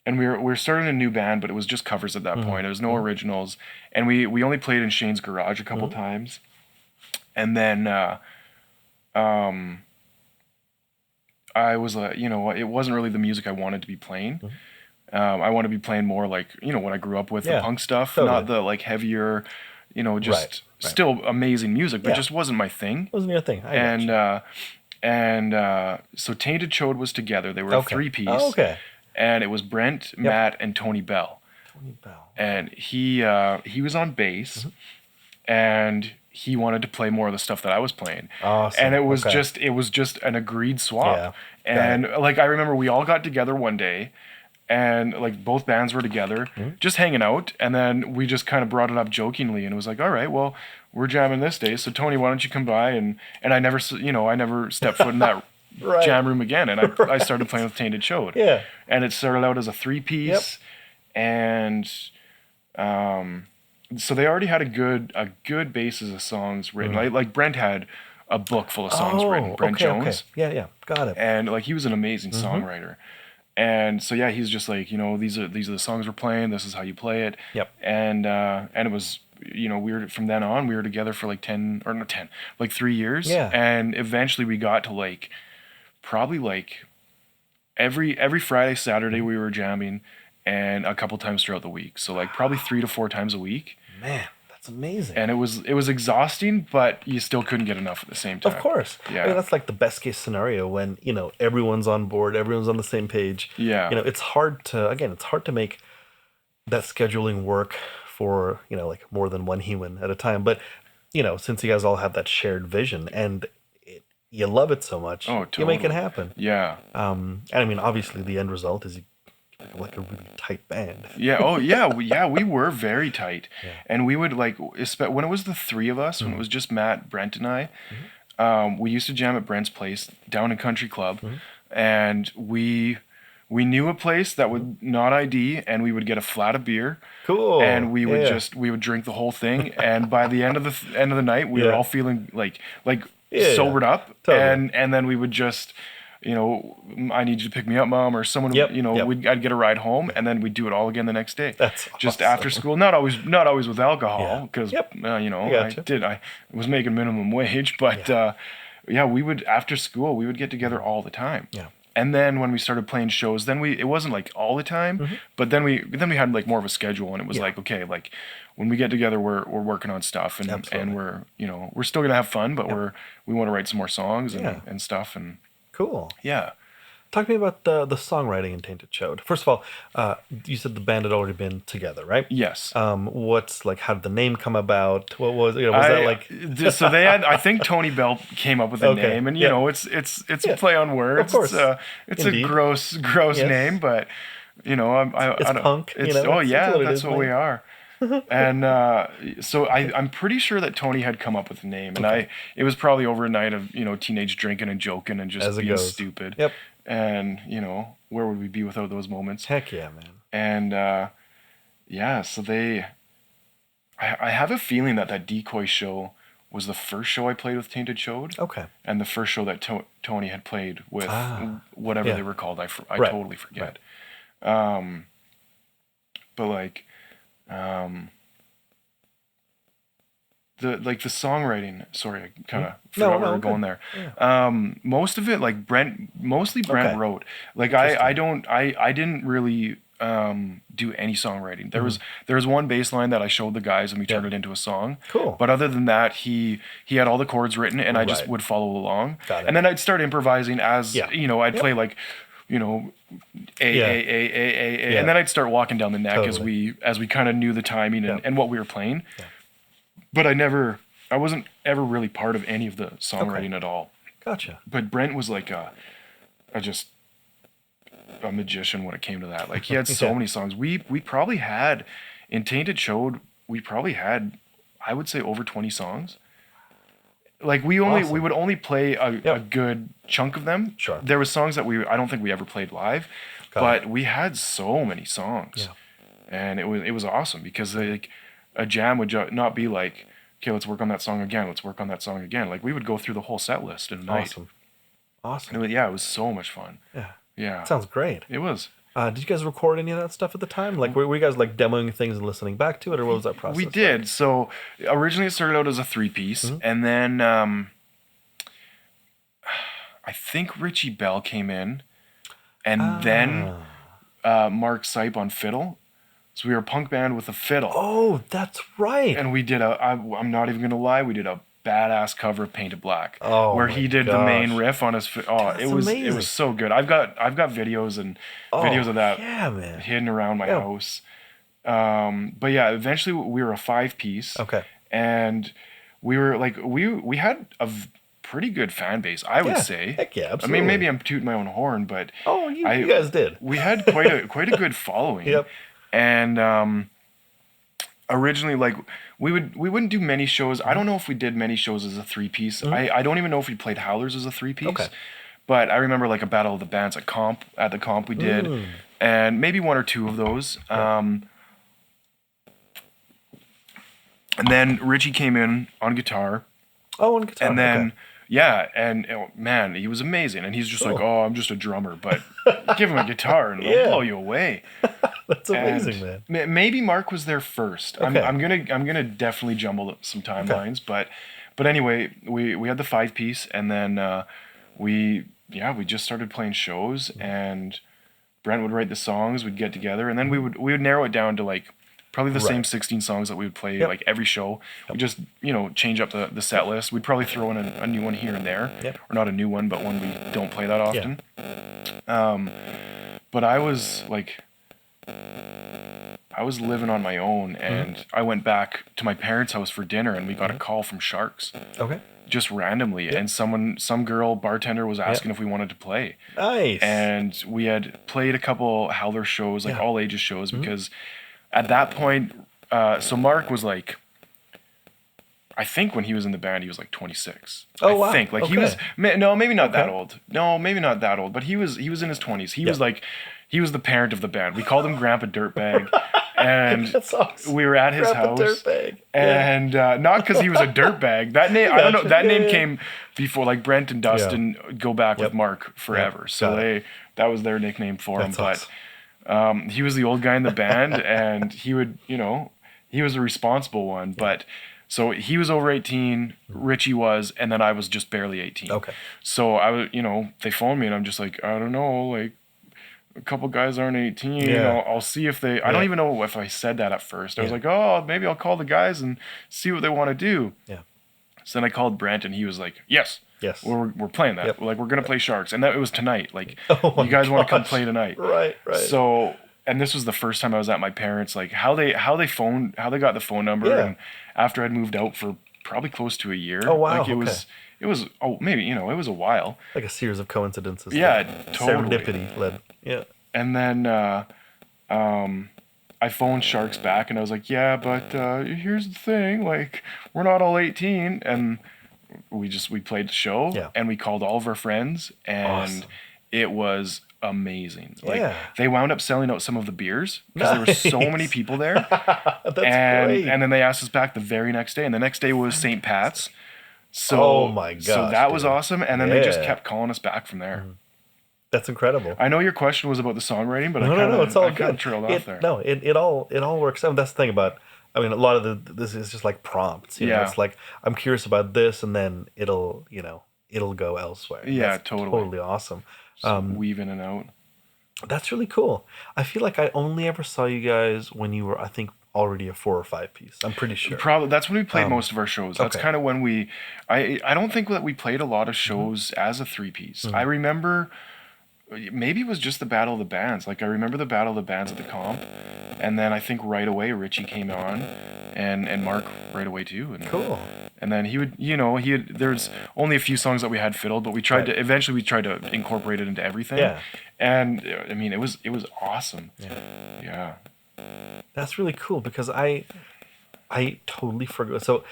and we were starting a new band, but it was just covers at that point. There was no originals, and we only played in Shane's garage a couple times, and then I was like, it wasn't really the music I wanted to be playing. I want to be playing more like, what I grew up with, the punk stuff, not the like heavier, just still amazing music, but just wasn't my thing. Wasn't your thing. So Tainted Chode was together. They were a three-piece. Oh, okay. And it was Brent, Matt, and Tony Bell. And he was on bass, and he wanted to play more of the stuff that I was playing. Awesome. And it was just an agreed swap. Yeah. And like I remember we all got together one day, and like both bands were together, just hanging out, and then we just kind of brought it up jokingly, and it was like, all right, well, we're jamming this day, so Tony, why don't you come by? And I never stepped foot in that jam room again, and I started playing with Tainted Chode. Yeah. And it started out as a three-piece, and so they already had a good basis of songs written. Like Brent had a book full of songs written. Brent Jones. Okay. Yeah, got it. And like he was an amazing songwriter. And so yeah, he's just like, these are the songs we're playing. This is how you play it. Yep. And it was, we were from then on we were together for like 3 years. Yeah. And eventually we got to like probably like every Friday, Saturday we were jamming, and a couple times throughout the week. So like probably 3 to 4 times a week. Man, that's amazing. And it was exhausting, but you still couldn't get enough at the same time. Of course. Yeah. I mean, that's like the best case scenario when, everyone's on board, everyone's on the same page. Yeah. It's hard to make that scheduling work for, like more than one human at a time. But, since you guys all have that shared vision and you love it so much, you make it happen. Yeah. And I mean, obviously the end result is like a really tight band. Yeah. Oh, yeah. We were very tight. Yeah. And we would like, when it was the three of us, when it was just Matt, Brent, and I, we used to jam at Brent's place down in Country Club. And we knew a place that would not ID, and we would get a flat of beer. Cool. And we would drink the whole thing. And by the end of the night, we were all feeling like sobered up. Totally. And then we would just, I need you to pick me up, Mom, or someone, I'd get a ride home, and then we'd do it all again the next day. That's just awesome. After school. Not always with alcohol, because, I was making minimum wage, but we would, after school, we would get together all the time. Yeah. And then when we started playing shows, then it wasn't like all the time, but then we had like more of a schedule, and it was like, okay, like when we get together, we're working on stuff, and we're still gonna have fun, but we want to write some more songs and stuff, and cool. Yeah. Talk to me about the songwriting in Tainted Chode. First of all, you said the band had already been together, right? Yes. What's like? How did the name come about? What was that like? So they had. I think Tony Bell came up with the name, and it's a play on words. Of course. It's a gross name, but it's punk. That's what we are. And so I'm pretty sure that Tony had come up with the name, and it was probably over a night of teenage drinking and joking and just being stupid. Yep. And where would we be without those moments? Heck yeah, man. And so I have a feeling that Decoy show was the first show I played with Tainted Chode. Okay. And the first show that Tony had played with whatever they were called. I totally forget. Right. But like. The songwriting, sorry, I kind of forgot where we're going there. Yeah. Most of it, like Brent wrote. Like I didn't really do any songwriting. There was one bass line that I showed the guys, and we turned it into a song. Cool. But other than that, he had all the chords written, and I just would follow along. Got it. And then I'd start improvising as I'd play like A, and then I'd start walking down the neck as we kind of knew the timing and what we were playing. Yeah. But I wasn't ever really part of any of the songwriting at all. Gotcha. But Brent was like a magician when it came to that. Like he had so many songs. We probably had in Tainted Chode, I would say over 20 songs. Like we would only play a good chunk of them. Sure. There was songs that I don't think we ever played live, but we had so many songs. Yeah. And it was awesome because like a jam would not be like, okay, let's work on that song again. Let's work on that song again. Like we would go through the whole set list in a night. Awesome. And it was so much fun. Yeah. Yeah. That sounds great. It was. Did you guys record any of that stuff at the time? Like, were you guys like demoing things and listening back to it, or what was that process? We did. Like? So originally it started out as a 3-piece, and then I think Richie Bell came in, and then Mark Sipe on fiddle. So we were a punk band with a fiddle. Oh, that's right. And we did I'm not even gonna lie, we did a badass cover of Painted Black, where he did the main riff on his. It was so good. I've got videos and videos of that hidden around my house. But yeah, eventually we were a 5-piece. Okay. And we were like we had a pretty good fan base, I would say. Heck yeah, absolutely. I mean, maybe I'm tooting my own horn, but you guys did. We had quite a good following. Yep. And originally, like we wouldn't do many shows. I don't know if we did many shows as a 3-piece. I don't even know if we played Howlers as a 3-piece. Okay. But I remember like a Battle of the Bands at the comp we did, and maybe 1 or 2 of those. And then Richie came in on guitar. Oh, on guitar. And then and man, he was amazing. And he's just like, oh, I'm just a drummer, but give him a guitar and it'll blow you away. That's amazing, man. Maybe Mark was there first. Okay. I'm gonna definitely jumble some timelines, but anyway, we had the 5-piece, and then we just started playing shows, and Brent would write the songs. We'd get together, and then we would narrow it down to like probably the same 16 songs that we would play like every show. We just change up the set list. We'd probably throw in a new one here and there, or not a new one, but one we don't play that often. But I was living on my own, and I went back to my parents' house for dinner, and we got a call from Sharks. Okay. Just randomly, and some girl bartender was asking if we wanted to play. Nice. And we had played a couple Howler shows, like all ages shows, because at that point, so Mark was like, I think when he was in the band, he was like 26. Oh, wow. I think he was maybe not that old. No, maybe not that old, but he was in his 20s. He was like, he was the parent of the band. We called him Grandpa Dirtbag. And that's awesome. We were at his Grandpa house, Dirtbag. and not because he was a dirtbag. That name, I don't know. That name came before. Like Brent and Dustin go back with Mark forever, so that was their nickname for him. Awesome. But he was the old guy in the band, and he would, he was the responsible one. But so he was over 18, Richie was, and then I was just barely 18. Okay. So I was, they phoned me, and I'm just like, I don't know, like, a couple guys aren't 18. I'll see if they. I don't even know if I said that at first. I was like, oh, maybe I'll call the guys and see what they want to do. Yeah. So then I called Brent, and he was like, yes, we're playing that. We're gonna play Sharks, and that it was tonight. Like, you guys want to come play tonight? Right. So, and this was the first time I was at my parents. Like, how they got the phone number, and after I'd moved out for probably close to a year. Oh wow. Like it was maybe it was a while. Like a series of coincidences. Yeah, totally. Serendipity led. Yeah. And then I phoned Sharks back, and I was like, yeah, but here's the thing, like, we're not all 18. And we played the show, and we called all of our friends, and it was amazing. Like, they wound up selling out some of the beers because there were so many people there. That's great. And then they asked us back the very next day, and the next day was St. Pat's. So, oh my gosh, so that was awesome. And then they just kept calling us back from there. That's incredible. I know your question was about the songwriting, but no, it's all kind of good. trailed off there. No, it all works out. That's the thing about. I mean, a lot of this is just like prompts. You know? It's like, I'm curious about this, and then it'll go elsewhere. Yeah, that's totally awesome. Weave in and out. That's really cool. I feel like I only ever saw you guys when you were, I think, already a 4 or 5 piece. I'm pretty sure. Probably that's when we played most of our shows. That's kind of when we. I don't think that we played a lot of shows as a 3-piece. I remember. Maybe it was just the Battle of the Bands. Like, I remember the Battle of the Bands at the comp, and then I think right away Richie came on, and Mark right away too. And, cool. And then he would, there's only a few songs that we had fiddled, but we tried to eventually incorporate it into everything. Yeah. And I mean, it was awesome. Yeah. That's really cool because I totally forgot. So,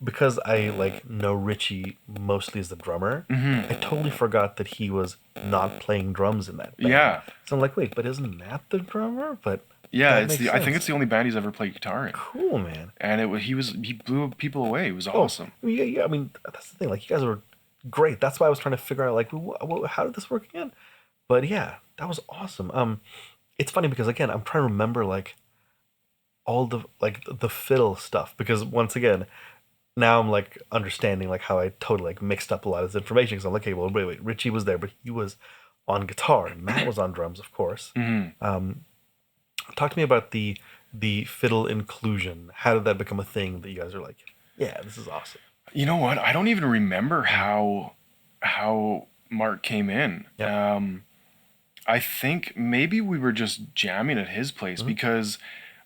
because I know Richie mostly as the drummer, I totally forgot that he was not playing drums in that band. Yeah. So I'm like, wait, but isn't Matt the drummer? But yeah, I think it's the only band he's ever played guitar in. Cool, man. And he blew people away. It was awesome. Yeah. I mean, that's the thing. Like, you guys were great. That's why I was trying to figure out, like, how did this work again? But yeah, that was awesome. It's funny because, again, I'm trying to remember like all the fiddle stuff, because once again, now I'm like understanding like how I totally like mixed up a lot of this information, because I'm like, okay, well, wait, Richie was there, but he was on guitar, and Matt was on drums, of course. Mm-hmm. Talk to me about the fiddle inclusion. How did that become a thing that you guys are like, yeah, this is awesome? You know what? I don't even remember how Mark came in. Yep. I think maybe we were just jamming at his place because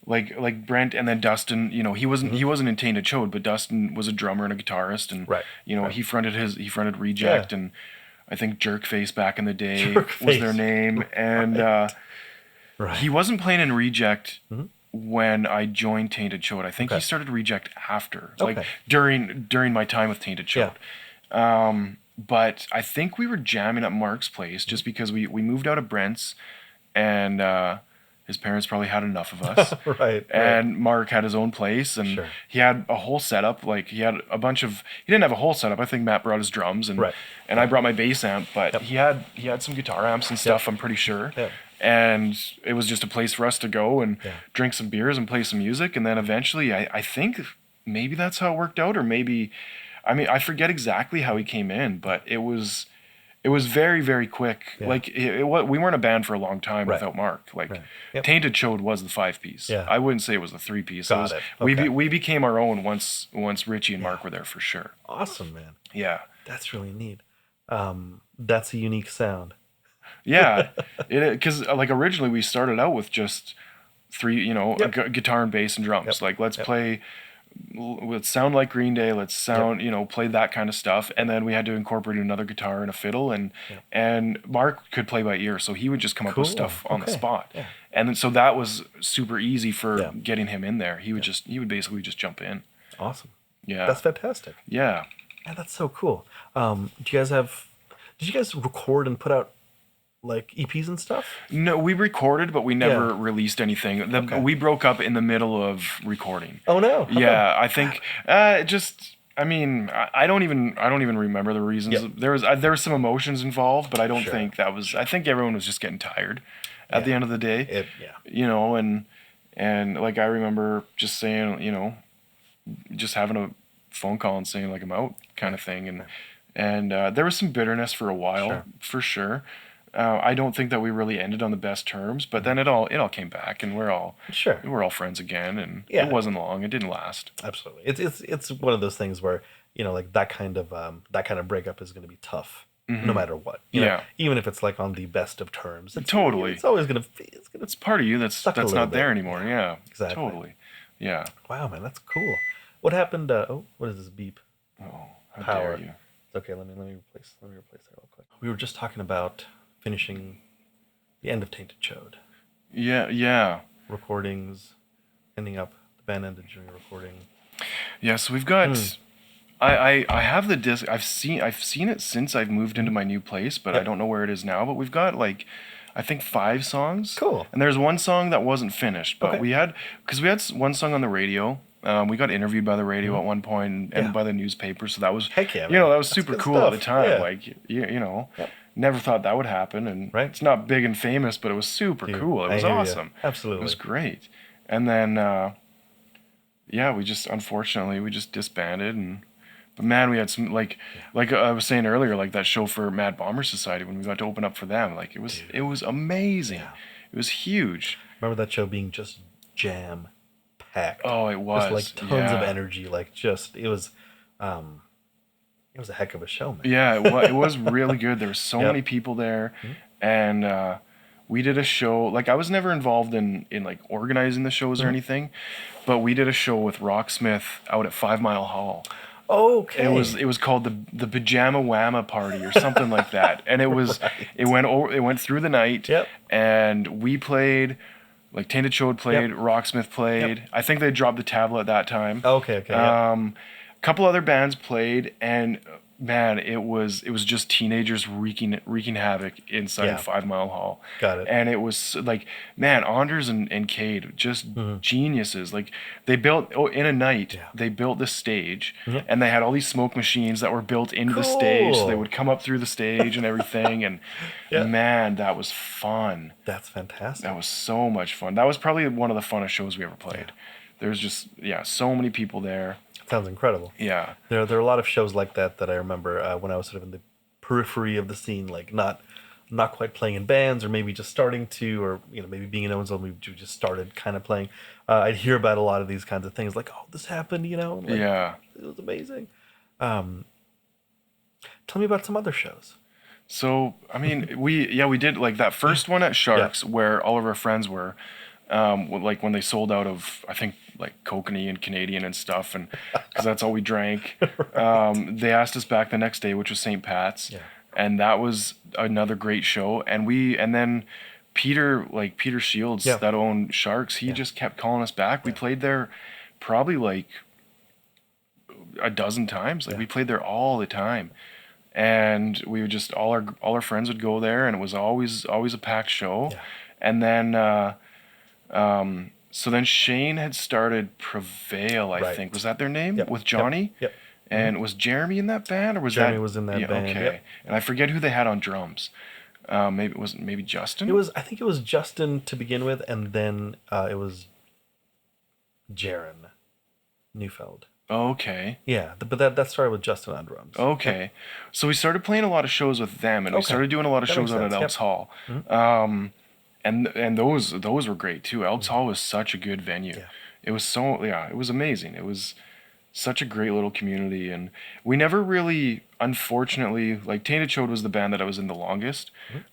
like Brent and then Dustin, you know, he wasn't in Tainted Chode, but Dustin was a drummer and a guitarist, and Right. you know, Right. he fronted Reject, and I think Jerkface back in the day Jerkface. was their name, and Right. he wasn't playing in Reject when I joined Tainted Chode. I think he started Reject after, like during my time with Tainted Chode. But I think we were jamming at Mark's place just because we moved out of Brent's, and his parents probably had enough of us. Right. And Mark had his own place, and he had a whole setup. Like he had a bunch of. He didn't have a whole setup. I think Matt brought his drums, and and I brought my bass amp. But he had some guitar amps and stuff. I'm pretty sure. And it was just a place for us to go and drink some beers and play some music. And then eventually, I think maybe that's how it worked out, or maybe. I mean, I forget exactly how he came in, but it was very, very quick. Yeah. Like we weren't a band for a long time without Mark. Like Tainted Chode was the 5-piece. Yeah. I wouldn't say it was the 3-piece. Got it. Okay. We became our own once Richie and Mark were there for sure. Awesome, man. Yeah. That's really neat. That's a unique sound. Yeah, because like originally we started out with just 3, you know, guitar and bass and drums. Like let's play. Let's sound like Green Day. Let's sound, you know, play that kind of stuff. And then we had to incorporate another guitar and a fiddle. And Mark could play by ear, so he would just come up with stuff on the spot. Yeah. And then so that was super easy for getting him in there. He would basically just jump in. Awesome. Yeah, that's fantastic. Yeah, and that's so cool. Did you guys record and put out like EPs and stuff? No, we recorded, but we never released anything. We broke up in the middle of recording. Oh no! Yeah, I think just. I mean, I don't even remember the reasons. Yep. There was some emotions involved, but I don't think that was. I think everyone was just getting tired at the end of the day. You know, and like I remember just saying, you know, just having a phone call and saying like I'm out kind of thing, and there was some bitterness for a while for sure. I don't think that we really ended on the best terms, but then it all came back, and we're all friends again, and it wasn't long. It didn't last. Absolutely, it's one of those things where, you know, like that kind of breakup is going to be tough, no matter what. You know, even if it's like on the best of terms. It's always gonna. It's part of you that's not there anymore. Yeah, exactly. Totally. Yeah. Wow, man, that's cool. What happened? What is this beep? Oh, how dare you? It's okay. Let me replace that real quick. We were just talking about finishing the end of Tainted Chode. Yeah. Recordings, ending up, the band ended during recording. Yeah, so we've got I have the disc. I've seen it since I've moved into my new place, but I don't know where it is now. But we've got like I think 5 songs. Cool. And there's one song that wasn't finished, but we had one song on the radio. We got interviewed by the radio at one point and by the newspaper, so that was that was super cool at the time. Yeah. Like you know. Yep. Never thought that would happen, and it's not big and famous, but it was super cool. It was awesome. Absolutely. It was great. And then, we just disbanded, but man, we had some, like I was saying earlier, like that show for Mad Bomber Society, when we got to open up for them, like it was amazing. Yeah. It was huge. Remember that show being just jam packed. Oh, it was. Just like tons of energy, it was a heck of a show, man. Yeah, it was really good. There were so many people there, and we did a show. Like I was never involved in like organizing the shows or anything, but we did a show with Rocksmith out at 5 Mile Hall. Okay. It was called the Pajama Whamma Party or something like that, and it was it went through the night, and we played. Like Tainted Chode played, Rocksmith played. I think they dropped the tablet at that time. Okay. Couple other bands played, and man, it was just teenagers wreaking havoc inside 5 Mile Hall. Got it. And it was like, man, Anders and Cade, just geniuses. Like they built in a night. They built this stage, and they had all these smoke machines that were built into the stage, so they would come up through the stage and everything. And man, that was fun. That's fantastic. That was so much fun. That was probably one of the funnest shows we ever played. There's just so many people there. Sounds incredible. Yeah. There are a lot of shows like that I remember when I was sort of in the periphery of the scene, like not not quite playing in bands, or maybe just starting to, or maybe being in Owensville, maybe you just started kind of playing. I'd hear about a lot of these kinds of things, like, oh, this happened, like, Yeah. it was amazing. Tell me about some other shows. So, I mean, we did like that first one at Sharks where all of our friends were, like when they sold out of, I think, like Kokanee and Canadian and stuff, and because that's all we drank. Right. They asked us back the next day, which was St. Pat's, and that was another great show. And then Peter Shields, that owned Sharks, he just kept calling us back. We played there probably like a dozen times. Like we played there all the time. And we would just all our friends would go there, and it was always a packed show. Yeah. And then so then Shane had started Prevail, I think. Was that their name? With Johnny? Yep. And was Jeremy in that band, or was Jeremy was in that band? Okay. Yep. And I forget who they had on drums. Maybe Justin? I think it was Justin to begin with, and then it was Jaron Neufeld. Okay. Yeah, but that started with Justin on drums. Okay. Yep. So we started playing a lot of shows with them, and we started doing a lot of shows out at Elks Hall. Mm-hmm. And those were great too. Elks Hall was such a good venue. Yeah. It was it was amazing. It was such a great little community, and we never really, unfortunately, like Tainted Chode was the band that I was in the longest.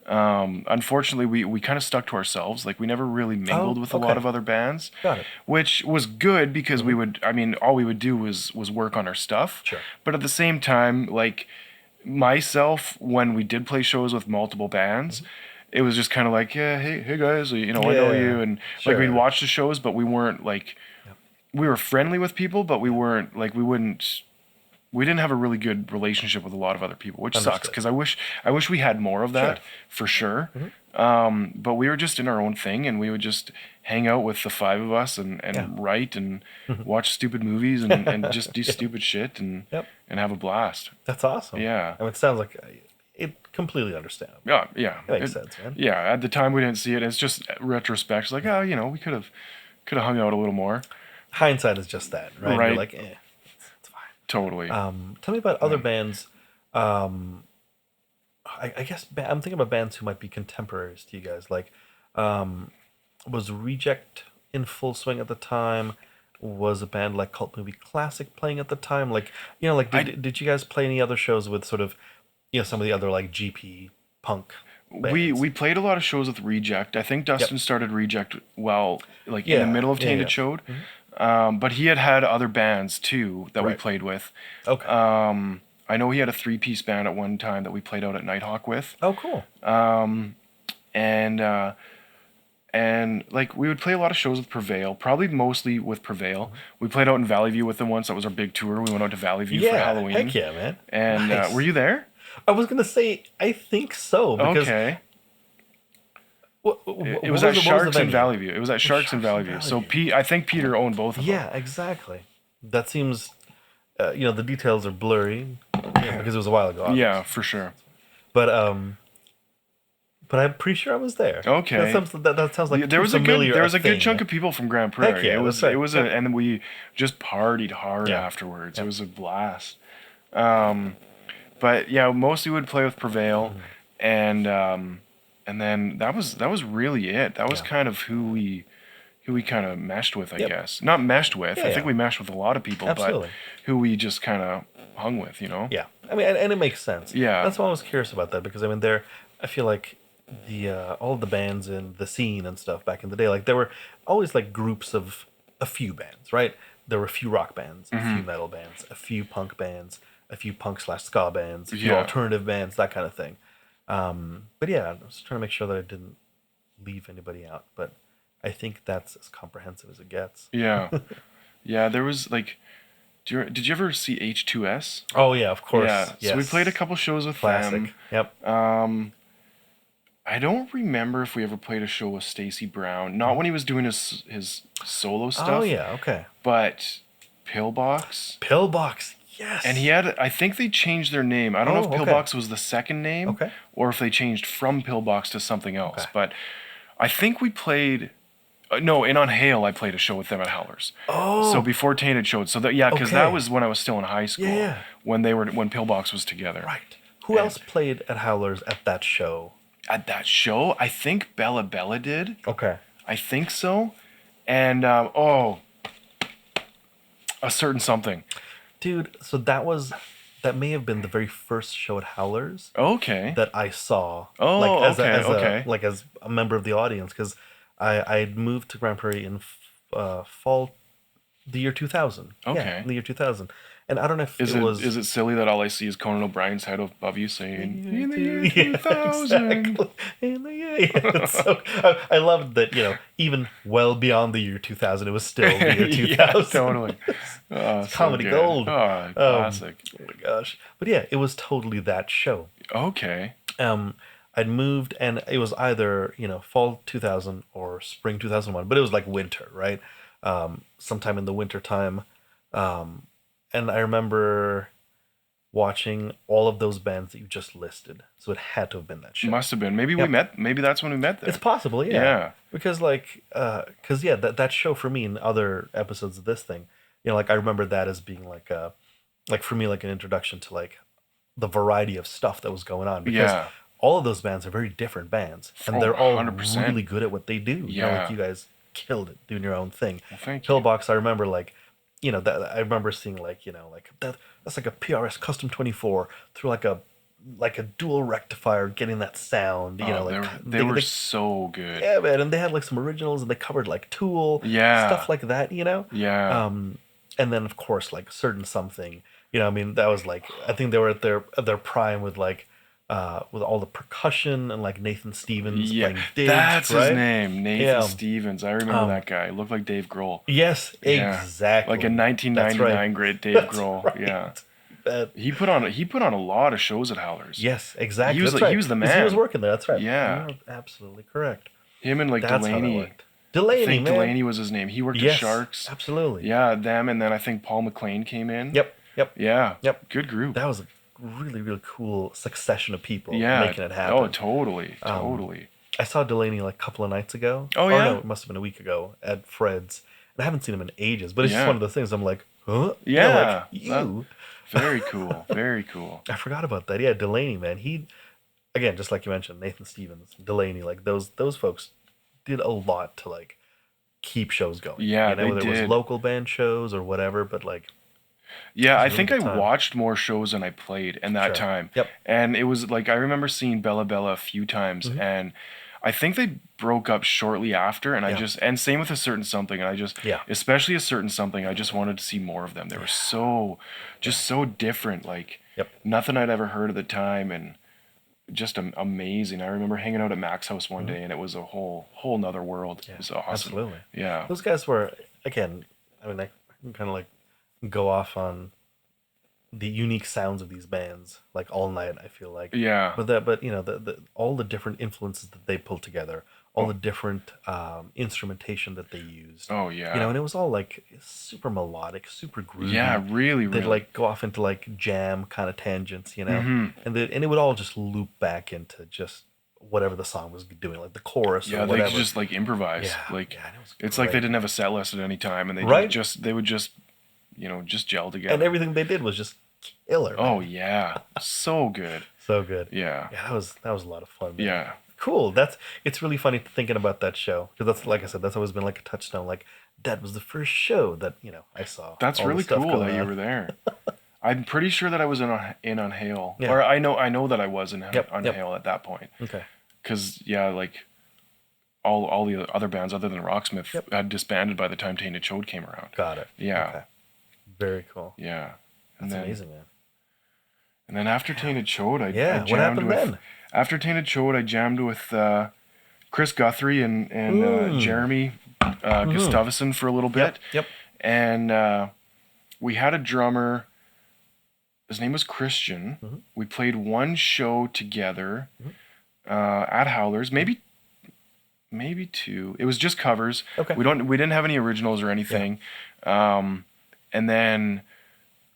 Mm-hmm. Unfortunately, we kind of stuck to ourselves. Like we never really mingled with a lot of other bands. Got it. Which was good because all we would do was work on our stuff. Sure. But at the same time, like myself, when we did play shows with multiple bands, it was just kind of like, hey guys, I know you, and like we'd watch the shows, but we weren't like. We were friendly with people, but we weren't like we didn't have a really good relationship with a lot of other people, which sucks because I wish we had more of that for sure. Mm-hmm. But we were just in our own thing, and we would just hang out with the five of us and write and watch stupid movies and just do stupid shit and have a blast. That's awesome. Yeah. It sounds like it completely understandable. Yeah. It makes sense, man. Yeah. At the time we didn't see it. It's just retrospect. It's like, we could have hung out a little more. Hindsight is just that, right? You're like, it's fine. Totally. Tell me about other bands. I guess I'm thinking about bands who might be contemporaries to you guys. Like, was Reject in full swing at the time? Was a band like Cult Movie Classic playing at the time? Like, did you guys play any other shows with sort of, some of the other like GP punk bands? We played a lot of shows with Reject. I think Dustin started Reject in the middle of Tainted Chode. Mm-hmm. But he had other bands too that we played with. Okay. I know he had a 3-piece band at one time that we played out at Nighthawk with. Oh, cool. And like we would play a lot of shows with Prevail, probably mostly with Prevail. Mm-hmm. We played out in Valley View with them once. That was our big tour. We went out to Valley View for Halloween. Heck yeah, man. And nice. Were you there? I was gonna say I think so. Because it was at Sharks in Valley View. It was at Sharks in Valley View. So I think Peter owned both of them. Yeah, exactly. That seems, the details are blurry because it was a while ago. Obviously. Yeah, for sure. But I'm pretty sure I was there. Okay. That sounds like there was a good chunk of people from Grand Prairie. Heck yeah, and then we just partied hard afterwards. It was a blast. But yeah, mostly would play with Prevail, and then that was really it. That was kind of who we kind of meshed with, I guess. Not meshed with. I think we meshed with a lot of people, but who we just kind of hung with, Yeah. I mean, and it makes sense. Yeah. That's why I was curious about that, because I mean, I feel like all the bands in the scene and stuff back in the day, like there were always like groups of a few bands, right? There were a few rock bands, a few metal bands, a few punk bands, a few punk/ska bands, a few alternative bands, that kind of thing. But yeah, I was trying to make sure that I didn't leave anybody out, but I think that's as comprehensive as it gets. Yeah. Yeah, there was like, did you ever see H2S? Oh yeah, of course. Yeah, yes. So we played a couple shows with them. Yep. I don't remember if we ever played a show with Stacy Brown. Not when he was doing his solo stuff. Oh yeah, okay. But Pillbox. Pillbox, yes. And I think they changed their name. I don't know if Pillbox was the second name, or if they changed from Pillbox to something else. Okay. But I think we played. No, and on Hale, I played a show with them at Howler's. Oh. So before Tainted Chode. So because that was when I was still in high school. Yeah. When Pillbox was together. Right. Who else played at Howler's at that show? at that show. I think Bella Bella did. Okay. I think so. And a certain something. Dude, so that may have been the very first show at Howler's Okay. that I saw. Oh, like okay. as a member of the audience, because I had moved to Grand Prairie in fall the year 2000. Okay. Yeah, the year 2000. And I don't know if Is it was. Is it silly that all I see is Conan O'Brien's head above you saying in the year Yeah, 2000? exactly. So I loved that, even well beyond the year 2000, it was still the year 2000. Yeah, totally. Oh, so Comedy good. gold. Oh, classic. Oh my gosh. But yeah, it was totally that show. Okay. I'd moved, and it was either, fall 2000 or spring 2001, but it was like winter, right? Sometime in the winter time. And I remember watching all of those bands that you just listed. So it had to have been that show. Must have been. Maybe we met. Maybe that's when we met there. It's possible, yeah. Yeah. Because that show for me in other episodes of this thing, like I remember that as being like for me, like an introduction to like the variety of stuff that was going on. Because all of those bands are very different bands, and they're all 100%. really good at what they do. Yeah. Like you guys killed it doing your own thing. Well, thank you. Pillbox, I remember that I remember seeing that's like a PRS Custom 24 through like a dual rectifier getting that sound. They were so good. Yeah, man, and they had like some originals, and they covered like Tool, stuff like that. Yeah. And then of course like Certain Something. That was like, I think they were at their prime with with all the percussion and like Nathan Stevens playing Diggs, that's right? his name, Nathan Stevens. I remember that guy. He looked like Dave Grohl. Yes, exactly. Like a 1999 great Dave Grohl. Right. Yeah. He put on a lot of shows at Howler's. Yes, exactly. He was That's right. he was the 'Cause man. He was working there. That's right. Yeah. You're absolutely correct. Him and like That's how that Delaney. worked. Delaney, I think man. Delaney was his name. He worked Yes, at Sharks. absolutely. Yeah, them, and then I think Paul McLean came in. Yep. Yeah. Yep. Good group. That was a really, really cool succession of people Yeah. making it happen. Oh, totally. I saw Delaney like a couple of nights ago. Oh, yeah? No, it must have been a week ago at Fred's. And I haven't seen him in ages, but it's just Yeah. one of those things I'm like, huh? Yeah. You. Very cool. Very cool. I forgot about that. Yeah, Delaney, man. He, again, just like you mentioned, Nathan Stevens, Delaney, like those folks did a lot to like keep shows going. Yeah, they whether it was did. local band shows or whatever, but like, Yeah, I really think good I time. watched more shows than I played in that Sure. time. Yep. And it was like I remember seeing Bella Bella a few times, Mm-hmm. and I think they broke up shortly after. And Yeah. and same with A Certain Something, and especially A Certain Something, I just wanted to see more of them. They were so different, like Yep. nothing I'd ever heard at the time, and just amazing. I remember hanging out at Mac's house one day, and it was a whole nother world. Mm-hmm. Yeah, It was awesome. absolutely. Yeah. Those guys were, again, I mean, I can kind of like go off on the unique sounds of these bands like all night, I feel like. Yeah. But the all the different influences that they pulled together, all the different instrumentation that they used. Oh yeah. And it was all like super melodic, super groovy. Yeah, really, They'd really. like go off into like jam kind of tangents, Mhm. and it would all just loop back into just whatever the song was doing, like the chorus Yeah, or they whatever. could just like improvise. Yeah, Like yeah, and it was it's like they great. didn't have a set list at any time, and they Right. they would just just gel together. And everything they did was just killer. Oh man. yeah, so good. So good. Yeah. Yeah, that was a lot of fun. Man. Yeah. Cool. It's really funny thinking about that show, because that's, like I said, that's always been like a touchstone. Like that was the first show that I saw. That's all the really stuff cool going that you on. were there. I'm pretty sure that I was in on Hale, Yeah. or I know that I was on Yep. Hale at that point. Okay. Because like all the other bands other than Rocksmith Yep. had disbanded by the time Tainted Chode came around. Got it. Yeah. Okay. Very cool. Yeah. That's amazing, man. And then after Tainted Chode, I Yeah. jammed What happened with, then? After Tainted Chode, I jammed with Chris Guthrie and Jeremy Gustafsson for a little bit. Yep. And we had a drummer. His name was Christian. Mm-hmm. We played one show together at Howler's, maybe two. It was just covers. Okay. We didn't have any originals or anything. And then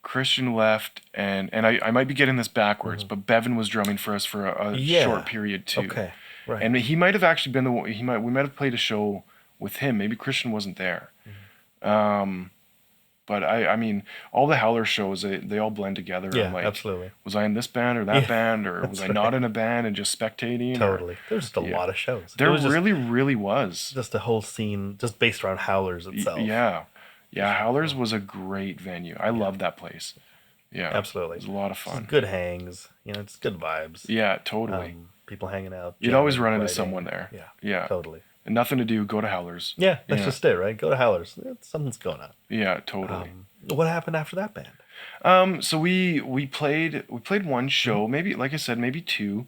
Christian left, and I might be getting this backwards, but Bevan was drumming for us for a short period too. Okay. Right. And he might have actually been we might have played a show with him. Maybe Christian wasn't there. But I mean, all the Howler shows, they all blend together. Yeah, I'm like, absolutely. was I in this band or that Yeah, band, or was that's I right. not in a band and just spectating? Totally. There's just a Yeah. lot of shows. It There was just really was. just a whole scene just based around Howlers itself. Yeah. Yeah, Howlers So, was a great venue. I yeah, loved that place. Yeah. absolutely. It was a lot of Just fun. good hangs, just good vibes. Yeah, totally. People hanging out, You'd always jamming, run into writing. someone there. Yeah, Yeah. totally. And nothing to do, go to Howlers. Yeah, that's Yeah. just it, right? Go to Howlers. Something's going on. Yeah, totally. What happened after that band? So we played one show, maybe, like I said, maybe two,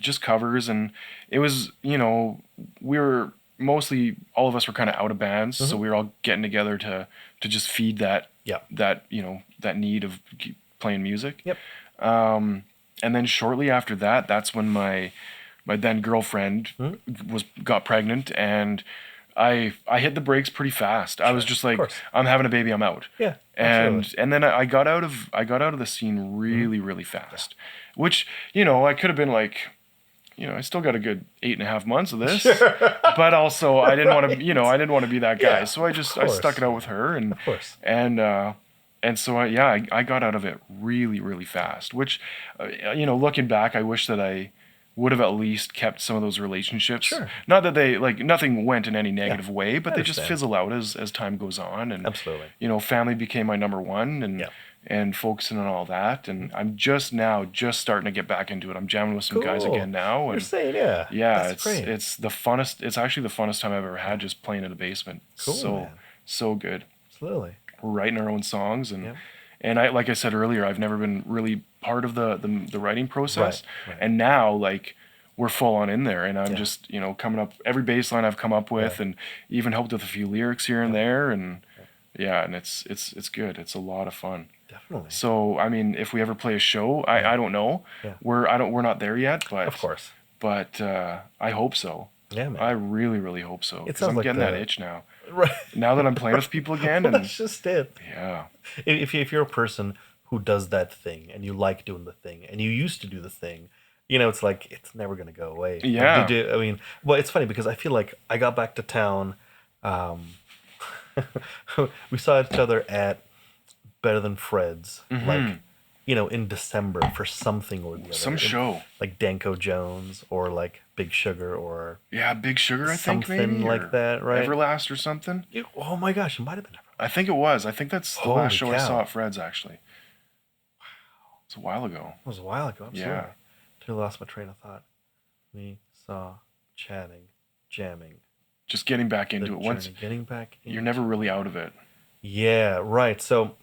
just covers, and it was, we were mostly, all of us were kind of out of bands, so we were all getting together to just feed that Yeah. that need of playing music. Yep. And then shortly after that, that's when my then girlfriend got pregnant, and I hit the brakes pretty fast. I was just like, course. I'm having a baby, I'm out. Yeah, And absolutely. and then I got out of the scene really fast, which I could have been like, I still got a good 8.5 months of this, but also I didn't want to, I didn't want to be that guy, Yeah, so I stuck it out with her, and Of course. and so I got out of it really fast, which, looking back, I wish that I would have at least kept some of those relationships. Sure. Not that they, like, nothing went in any negative way, but I they just understand. fizzle out as time goes on, and Absolutely. family became my number one, and Yeah. and focusing on all that, and I'm just starting to get back into it. I'm jamming with some guys Cool. again now, You're and saying, yeah. yeah, That's great. it's the funnest. It's actually the funnest time I've ever had, just playing in a basement. Cool, man. So good. Absolutely. We're writing our own songs, and Yeah. and I, like I said earlier, I've never been really part of the writing process, Right. and now, like, we're full on in there, and I'm Yeah. just coming up every bass line I've come up with, and even helped with a few lyrics here and there, and and it's good. It's a lot of fun. Definitely. So I mean, if we ever play a show, I don't know. Yeah. We're not there yet, but Of course. But I hope so. Yeah, man. I really hope so. It 'Cause sounds I'm like getting that the- itch now. Right. Now that I'm playing with people again, and That's just it. yeah, If you're a person who does that thing and you like doing the thing and you used to do the thing, it's like it's never gonna go away. Like, Yeah. I mean, well, it's funny because I feel like I got back to town. We saw each other at Better Than Fred's, like in December for something or the other. some show. like Danko Jones or like Big Sugar or Yeah, Big Sugar, I think, something maybe, like or that, right? Everlast or something. Oh my gosh, it might have been. I think it was. I think that's the Holy last show I cow. saw at Fred's, actually. It's a while ago. It was a while ago. I'm Yeah. sorry. Totally lost my train of thought. We saw chatting, jamming. Just getting back The into it. Once journey, getting back. you're never really out of it. Yeah, right. So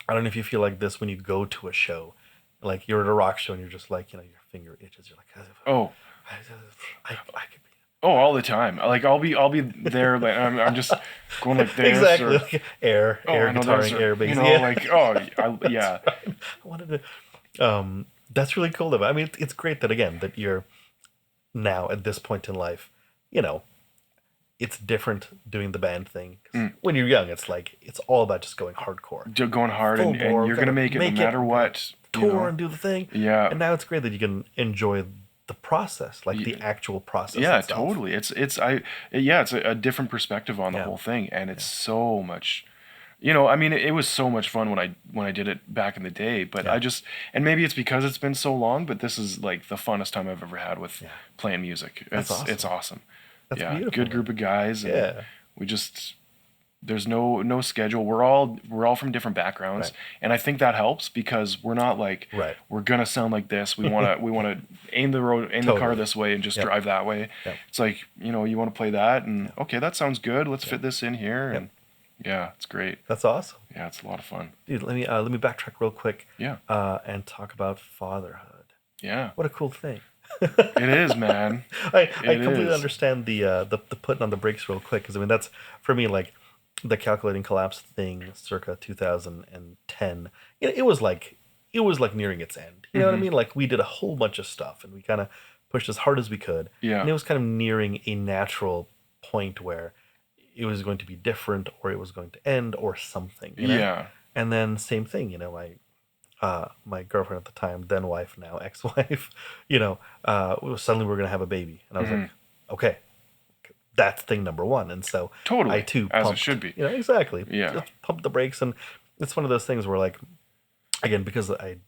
I don't know if you feel like this when you go to a show, like you're at a rock show and you're just like, your finger itches. You're like, Oh, I could be. all the time. Like I'll be there. Like I'm just going like this. Exactly. Or, Like air I know guitaring, this, or, air bass. like yeah. I wanted to. That's really cool though. I mean, it's great that again that you're now at this point in life. It's different doing the band thing. 'Cause when you're young, it's like it's all about just going hardcore, Going hard, Full and bore, you're gonna make it no matter what. tour and do the thing. Yeah. And now it's great that you can enjoy the process, like the actual process. Yeah, itself. totally. It's a different perspective on the Yeah. whole thing, and it's so much. I mean, it was so much fun when I did it back in the day, but Yeah. and maybe it's because it's been so long, but this is like the funnest time I've ever had with playing music. That's It's awesome. awesome. That's Yeah, beautiful, good man. group of guys. And Yeah. we just there's no schedule. We're all from different backgrounds, Right. and I think that helps because we're not like Right. we're gonna sound like this. We wanna aim the car Totally. this way and just Yep. drive that way. Yep. It's like you want to play that, and okay, that sounds good. Let's fit this in here, and yeah, it's great. That's awesome. Yeah, it's a lot of fun. Dude, let me backtrack real quick. Yeah. And talk about fatherhood. Yeah, What a cool thing. it is, man. I It completely is. understand the putting on the brakes real quick because I mean that's for me like the calculating collapse thing circa 2010. It was like nearing its end. You know what I mean? Like we did a whole bunch of stuff and we kind of pushed as hard as we could. Yeah. And it was kind of nearing a natural point where it was going to be different or it was going to end or something. Yeah. And then same thing, my girlfriend at the time, then wife, now ex-wife, suddenly we're gonna have a baby, and I was like, okay, that's thing number one. And so Totally. I too As pumped, it should be. Exactly. Yeah. Just pumped the brakes. And it's one of those things where, like, again, because I'd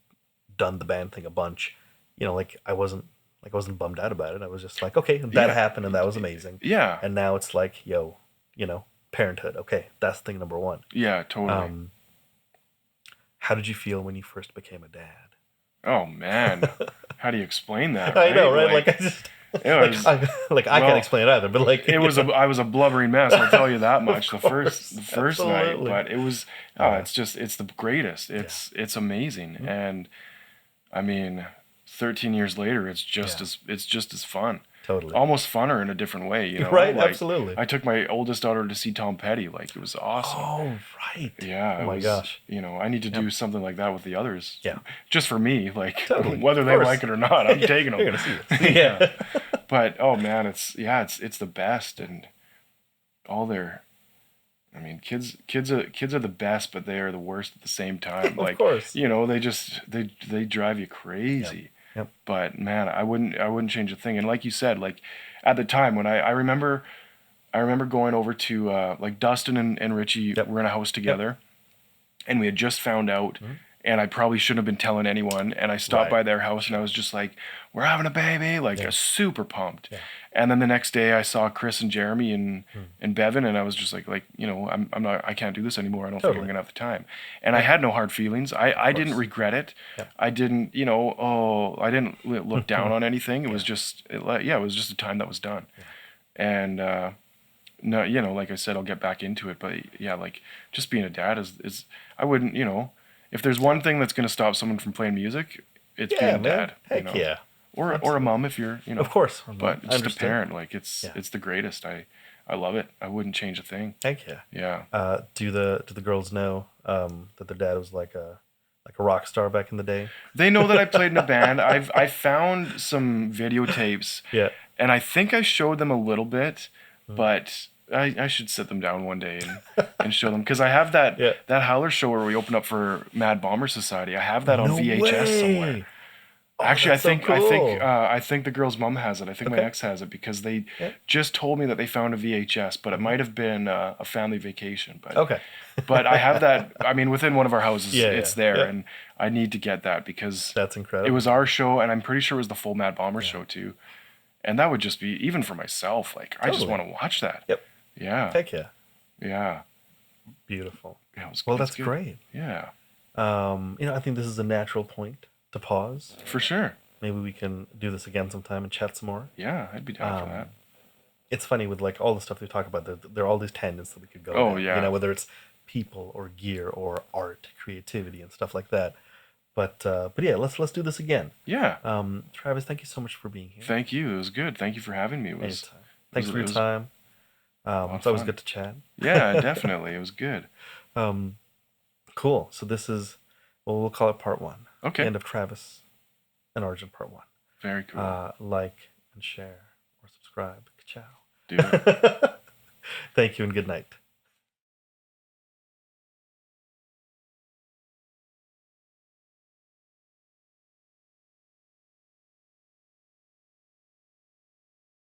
done the band thing a bunch, like I wasn't bummed out about it. I was just like, okay, that happened and that was amazing. Yeah. And now it's like, parenthood. Okay, that's thing number one. Yeah, totally. How did you feel when you first became a dad? Oh man, how do you explain that? I know, right? Like I just, I can't explain it either. But like, I was a blubbering mess. I'll tell you that much. The first night, absolutely. but it was. It's the greatest. It's amazing, and I mean, 13 years later, it's just as fun. Totally. Almost funner in a different way, Right, Like, absolutely. I took my oldest daughter to see Tom Petty. Like, it was awesome. Oh, right. Yeah. Oh my gosh. I need to do something like that with the others. Yeah. Just for me, like, Totally. whether they like it or not, I'm taking them. You're gonna see it. Yeah. But oh man, it's the best, and all their. I mean, kids are the best, but they are the worst at the same time. Like, of course. They drive you crazy. Yep. But man, I wouldn't change a thing. And like you said, like at the time when I remember going over to like Dustin and Richie were in a house together, and we had just found out, and I probably shouldn't have been telling anyone. And I stopped by their house, and I was just like, "We're having a baby!" Like, I was super pumped. Yeah. And then the next day, I saw Chris and Jeremy and Bevan, and I was just like, I can't do this anymore. I don't think I'm gonna have the time. And I had no hard feelings. I didn't regret it. Yeah. I didn't, I didn't look down on anything. It was just, it was just a time that was done. Yeah. And no, like I said, I'll get back into it. But yeah, like just being a dad is I wouldn't, if there's one thing that's gonna stop someone from playing music, it's being a dad. Heck yeah. Or a mom if you're, Of course. But just a parent, like it's the greatest. I love it. I wouldn't change a thing. Heck yeah. Yeah. Do the girls know that their dad was like a rock star back in the day? They know that I played in a band. I found some videotapes. Yeah. And I think I showed them a little bit, but I should sit them down one day and show them, because I have that Howler show where we open up for Mad Bomber Society. I have that on VHS somewhere. Oh, actually, I think the girl's mom has it. I think my ex has it, because they just told me that they found a VHS, but it might have been a family vacation. But but I have that. I mean, within one of our houses, it's there, and I need to get that, because that's incredible. It was our show, and I'm pretty sure it was the full Mad Bomber show too. And that would just be, even for myself, like I just want to watch that. Yep. Yeah. Heck yeah. Yeah. Beautiful. Yeah, that's great. Yeah. I think this is a natural point to pause. For sure. Maybe we can do this again sometime and chat some more. Yeah, I'd be down for that. It's funny with like all the stuff we talk about. There are all these tangents that we could go. Oh down, yeah. Whether it's people or gear or art, creativity, and stuff like that. But yeah, let's do this again. Yeah. Travis, thank you so much for being here. Thank you. It was good. Thank you for having me. Anytime. Thanks for your time. It's always good to chat. Yeah, definitely. It was good. Cool. So this is, we'll call it part 1. Okay. End of Travis and Arjun part 1. Very cool. Like and share or subscribe. Ciao. Do it. Thank you and good night.